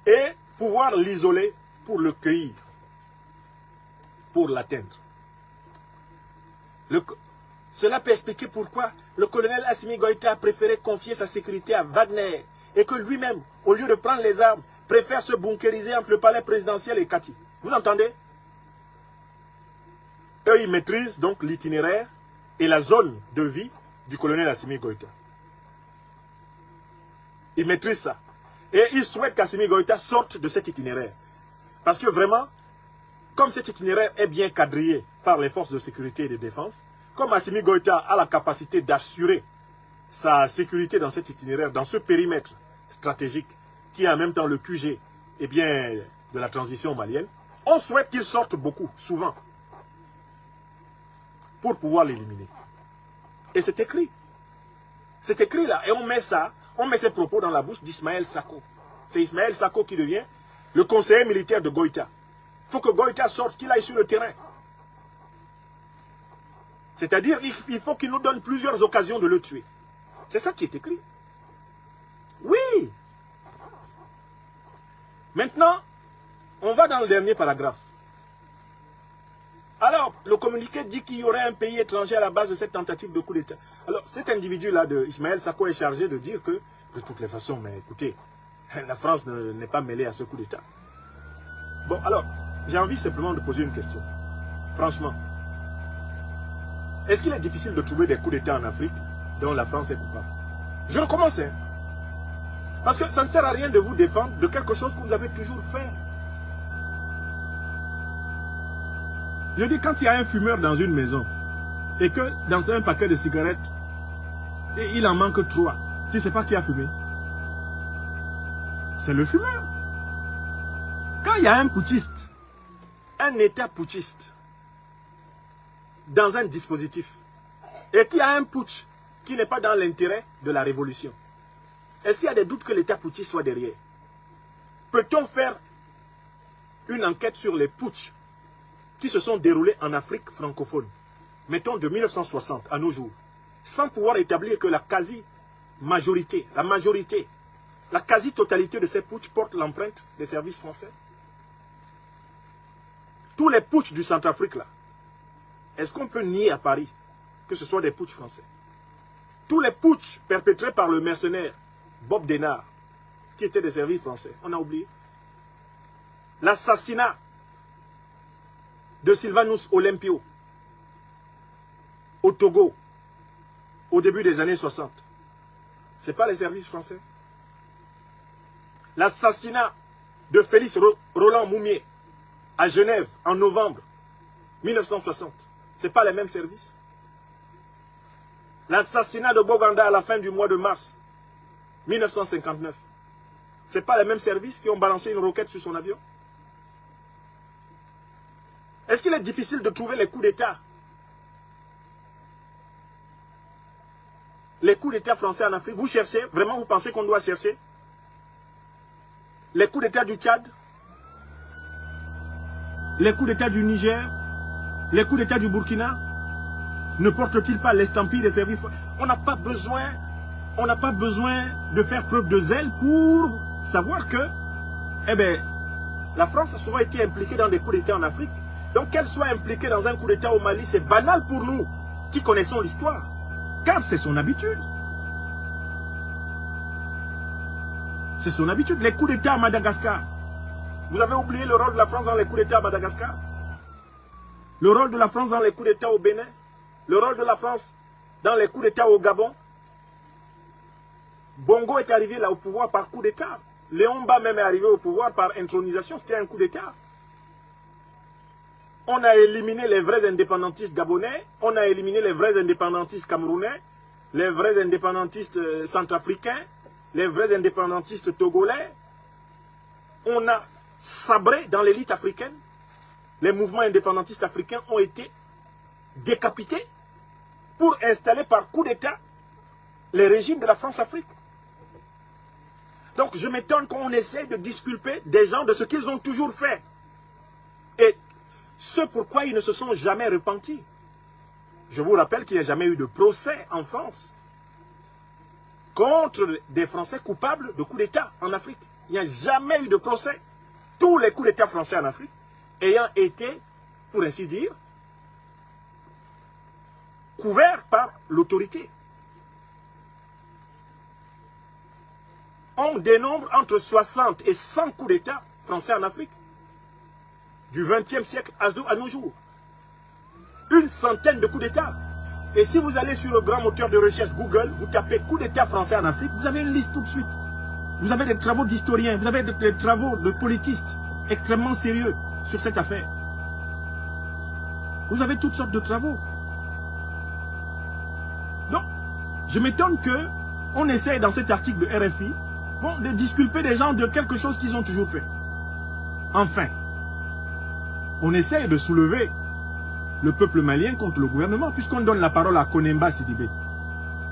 A: et pouvoir l'isoler pour le cueillir, pour l'atteindre. Cela peut expliquer pourquoi le colonel Assimi Goïta a préféré confier sa sécurité à Wagner et que lui-même, au lieu de prendre les armes, préfère se bunkériser entre le palais présidentiel et Kati. Vous entendez? Eux, ils maîtrisent donc l'itinéraire et la zone de vie du colonel Assimi Goïta. Ils maîtrisent ça. Et ils souhaitent qu'Assimi Goïta sorte de cet itinéraire. Parce que vraiment, comme cet itinéraire est bien quadrillé par les forces de sécurité et de défense, comme Assimi Goïta a la capacité d'assurer sa sécurité dans cet itinéraire, dans ce périmètre stratégique, qui est en même temps le QG de la transition malienne, on souhaite qu'il sorte beaucoup, souvent, pour pouvoir l'éliminer. Et c'est écrit. C'est écrit là. Et on met ça, on met ces propos dans la bouche d'Ismaël Sako. C'est Ismaël Sako qui devient le conseiller militaire de Goïta. Il faut que Goïta sorte, qu'il aille sur le terrain. C'est-à-dire, il faut qu'il nous donne plusieurs occasions de le tuer. C'est ça qui est écrit. Oui. Maintenant, on va dans le dernier paragraphe. Alors, le communiqué dit qu'il y aurait un pays étranger à la base de cette tentative de coup d'État. Alors, cet individu-là, Ismaël Sako, est chargé de dire que, de toutes les façons, mais écoutez, la France n'est pas mêlée à ce coup d'État. Bon, alors, j'ai envie simplement de poser une question. Franchement, est-ce qu'il est difficile de trouver des coups d'État en Afrique dont la France est coupable? Je recommence, hein. Parce que ça ne sert à rien de vous défendre de quelque chose que vous avez toujours fait. Je dis, quand il y a un fumeur dans une maison, et que dans un paquet de cigarettes, et il en manque 3, tu ne sais pas qui a fumé. C'est le fumeur. Quand il y a un putschiste, un État putschiste, dans un dispositif, et qu'il y a un putsch qui n'est pas dans l'intérêt de la révolution, est-ce qu'il y a des doutes que l'État putschiste soit derrière? Peut-on faire une enquête sur les putschs qui se sont déroulés en Afrique francophone, mettons de 1960 à nos jours, sans pouvoir établir que la quasi-majorité, la quasi-totalité de ces putschs portent l'empreinte des services français? Tous les putschs du Centrafrique là, est-ce qu'on peut nier à Paris que ce soit des putschs français? Tous les putschs perpétrés par le mercenaire Bob Denard, qui était des services français, on a oublié. L'assassinat de Sylvanus Olympio au Togo au début des années 60, ce n'est pas les services français. L'assassinat de Félix Roland Moumié à Genève en novembre 1960, ce n'est pas les mêmes services. L'assassinat de Boganda à la fin du mois de mars 1959, ce n'est pas les mêmes services qui ont balancé une roquette sur son avion. Est-ce qu'il est difficile de trouver les coups d'État? Les coups d'État français en Afrique, vous cherchez? Vraiment, vous pensez qu'on doit chercher? Les coups d'État du Tchad? Les coups d'État du Niger? Les coups d'État du Burkina? Ne portent-ils pas l'estampille des services? On n'a pas besoin de faire preuve de zèle pour savoir que, eh bien, la France a souvent été impliquée dans des coups d'État en Afrique. Donc qu'elle soit impliquée dans un coup d'État au Mali, c'est banal pour nous, qui connaissons l'histoire. Car c'est son habitude. C'est son habitude. Les coups d'État à Madagascar. Vous avez oublié le rôle de la France dans les coups d'État à Madagascar? Le rôle de la France dans les coups d'État au Bénin? Le rôle de la France dans les coups d'État au Gabon? Bongo est arrivé là au pouvoir par coup d'État. Léon Mba même est arrivé au pouvoir par intronisation. C'était un coup d'État. On a éliminé les vrais indépendantistes gabonais, on a éliminé les vrais indépendantistes camerounais, les vrais indépendantistes centrafricains, les vrais indépendantistes togolais. On a sabré dans l'élite africaine. Les mouvements indépendantistes africains ont été décapités pour installer par coup d'État les régimes de la France-Afrique. Donc je m'étonne qu'on essaie de disculper des gens de ce qu'ils ont toujours fait. Et ce pourquoi ils ne se sont jamais repentis. Je vous rappelle qu'il n'y a jamais eu de procès en France contre des Français coupables de coups d'État en Afrique. Il n'y a jamais eu de procès. Tous les coups d'État français en Afrique ayant été, pour ainsi dire, couverts par l'autorité. On dénombre entre 60 et 100 coups d'État français en Afrique. Du XXe siècle à nos jours. Une centaine de coups d'État. Et si vous allez sur le grand moteur de recherche Google, vous tapez coup d'État français en Afrique, vous avez une liste tout de suite. Vous avez des travaux d'historiens, vous avez des travaux de politistes extrêmement sérieux sur cette affaire. Vous avez toutes sortes de travaux. Donc, je m'étonne qu'on essaye dans cet article de RFI de disculper des gens de quelque chose qu'ils ont toujours fait. Enfin, on essaye de soulever le peuple malien contre le gouvernement, puisqu'on donne la parole à Konemba Sidibé.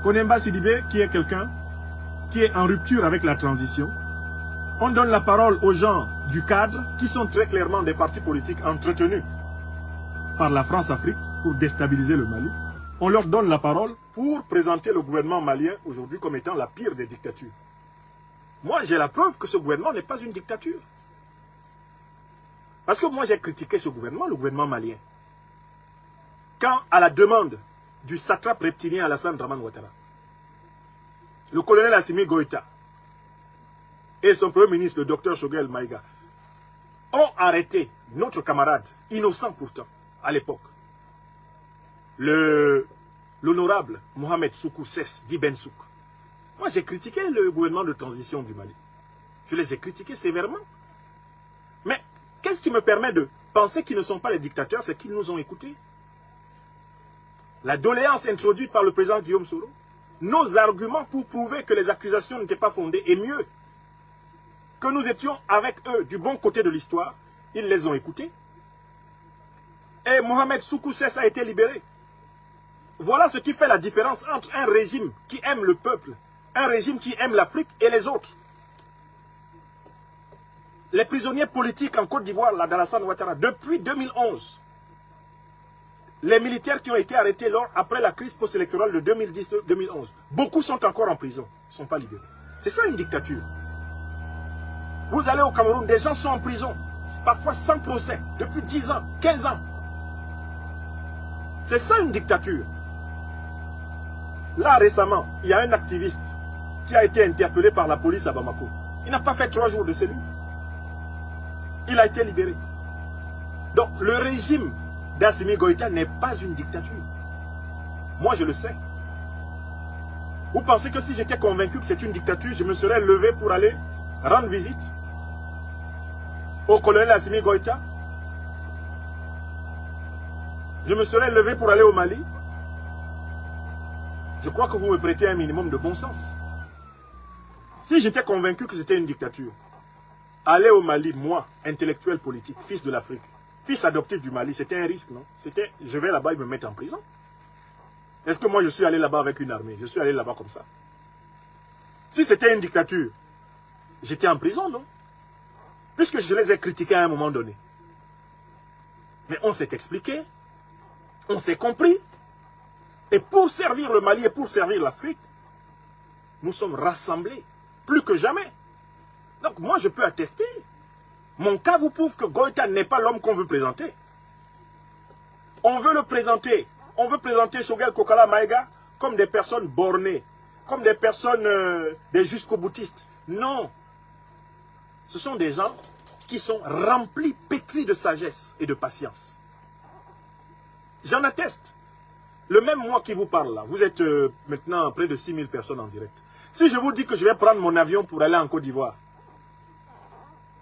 A: Konemba Sidibé, qui est quelqu'un qui est en rupture avec la transition. On donne la parole aux gens du cadre, qui sont très clairement des partis politiques entretenus par la France-Afrique pour déstabiliser le Mali. On leur donne la parole pour présenter le gouvernement malien aujourd'hui comme étant la pire des dictatures. Moi, j'ai la preuve que ce gouvernement n'est pas une dictature. Parce que moi, j'ai critiqué ce gouvernement, le gouvernement malien. Quand, à la demande du satrape reptilien Alassane Dramane Ouattara, le colonel Assimi Goïta et son premier ministre, le docteur Choguel Maïga, ont arrêté notre camarade, innocent pourtant, à l'époque, l'honorable Mohamed Soukou Sess, dit Ben Souk. Moi, j'ai critiqué le gouvernement de transition du Mali. Je les ai critiqués sévèrement. Mais qu'est-ce qui me permet de penser qu'ils ne sont pas les dictateurs? C'est qu'ils nous ont écoutés. La doléance introduite par le président Guillaume Soro, nos arguments pour prouver que les accusations n'étaient pas fondées, et mieux, que nous étions avec eux du bon côté de l'histoire, ils les ont écoutés. Et Mohamed Soukou Sess a été libéré. voilà ce qui fait la différence entre un régime qui aime le peuple, un régime qui aime l'Afrique et les autres. Les prisonniers politiques en Côte d'Ivoire, d'Alassane Ouattara, depuis 2011, les militaires qui ont été arrêtés après la crise post-électorale de 2010-2011, beaucoup sont encore en prison, ils ne sont pas libérés. C'est ça une dictature. Vous allez au Cameroun, des gens sont en prison, parfois sans procès, depuis 10 ans, 15 ans. C'est ça une dictature. Là, récemment, il y a un activiste qui a été interpellé par la police à Bamako. Il n'a pas fait 3 jours de cellule. Il a été libéré. Donc, le régime d'Assimi Goïta n'est pas une dictature. Moi, je le sais. Vous pensez que si j'étais convaincu que c'est une dictature, je me serais levé pour aller rendre visite au colonel Assimi Goïta? Je me serais levé pour aller au Mali? Je crois que vous me prêtez un minimum de bon sens. Si j'étais convaincu que c'était une dictature, aller au Mali, moi, intellectuel politique, fils de l'Afrique, fils adoptif du Mali, c'était un risque, non? C'était, je vais là-bas, ils me mettent en prison. Est-ce que moi, je suis allé là-bas avec une armée? Je suis allé là-bas comme ça. Si c'était une dictature, j'étais en prison, non? Puisque je les ai critiqués à un moment donné. Mais on s'est expliqué, on s'est compris. Et pour servir le Mali et pour servir l'Afrique, nous sommes rassemblés, plus que jamais. Donc moi, je peux attester. Mon cas vous prouve que Goïta n'est pas l'homme qu'on veut présenter. On veut le présenter. On veut présenter Choguel Kokala Maïga comme des personnes bornées, comme des personnes, des jusqu'au-boutistes. Non. Ce sont des gens qui sont remplis, pétris de sagesse et de patience. J'en atteste. Le même moi qui vous parle là, vous êtes maintenant près de 6000 personnes en direct. Si je vous dis que je vais prendre mon avion pour aller en Côte d'Ivoire,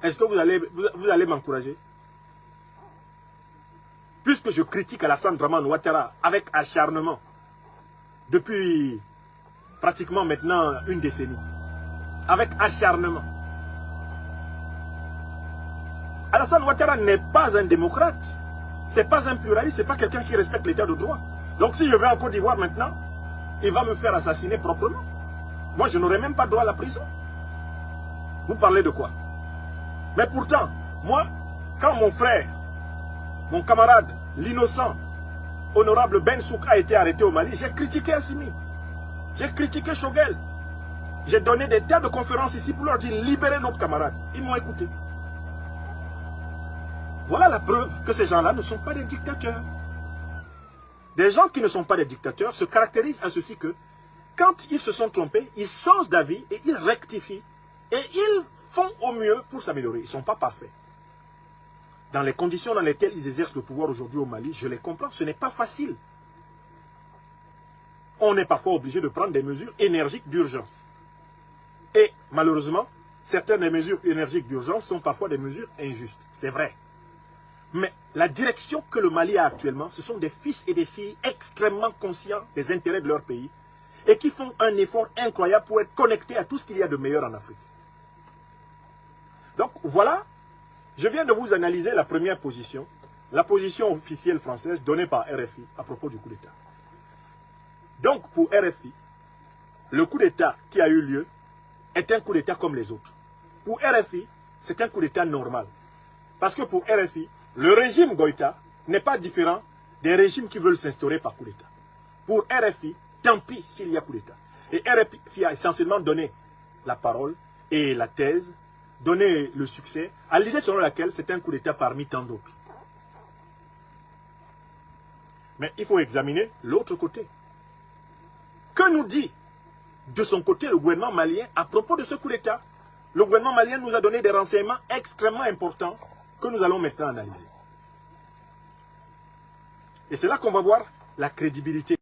A: est-ce que vous allez m'encourager? Puisque je critique Alassane Dramane Ouattara avec acharnement, depuis pratiquement maintenant une décennie, avec acharnement. Alassane Ouattara n'est pas un démocrate, c'est pas un pluraliste, c'est pas quelqu'un qui respecte l'état de droit. Donc si je vais en Côte d'Ivoire maintenant, il va me faire assassiner proprement. Moi, je n'aurai même pas droit à la prison. Vous parlez de quoi? Mais pourtant, moi, quand mon frère, mon camarade, l'innocent, honorable Ben Souk a été arrêté au Mali, j'ai critiqué Assimi. J'ai critiqué Choguel. J'ai donné des tas de conférences ici pour leur dire libérez notre camarade. Ils m'ont écouté. Voilà la preuve que ces gens-là ne sont pas des dictateurs. Des gens qui ne sont pas des dictateurs se caractérisent à ceci que, quand ils se sont trompés, ils changent d'avis et ils rectifient. Et ils font au mieux pour s'améliorer. Ils ne sont pas parfaits. Dans les conditions dans lesquelles ils exercent le pouvoir aujourd'hui au Mali, je les comprends, ce n'est pas facile. On est parfois obligé de prendre des mesures énergiques d'urgence. Et malheureusement, certaines des mesures énergiques d'urgence sont parfois des mesures injustes. C'est vrai. Mais la direction que le Mali a actuellement, ce sont des fils et des filles extrêmement conscients des intérêts de leur pays et qui font un effort incroyable pour être connectés à tout ce qu'il y a de meilleur en Afrique. Donc voilà, je viens de vous analyser la première position, la position officielle française donnée par RFI à propos du coup d'État. Donc pour RFI, le coup d'État qui a eu lieu est un coup d'État comme les autres. Pour RFI, c'est un coup d'État normal. Parce que pour RFI, le régime Goïta n'est pas différent des régimes qui veulent s'instaurer par coup d'État. Pour RFI, tant pis s'il y a coup d'État. Et RFI a essentiellement donné la parole et la thèse, donné le succès à l'idée selon laquelle c'est un coup d'État parmi tant d'autres. Mais il faut examiner l'autre côté. Que nous dit de son côté le gouvernement malien à propos de ce coup d'État? Le gouvernement malien nous a donné des renseignements extrêmement importants que nous allons maintenant analyser. Et c'est là qu'on va voir la crédibilité.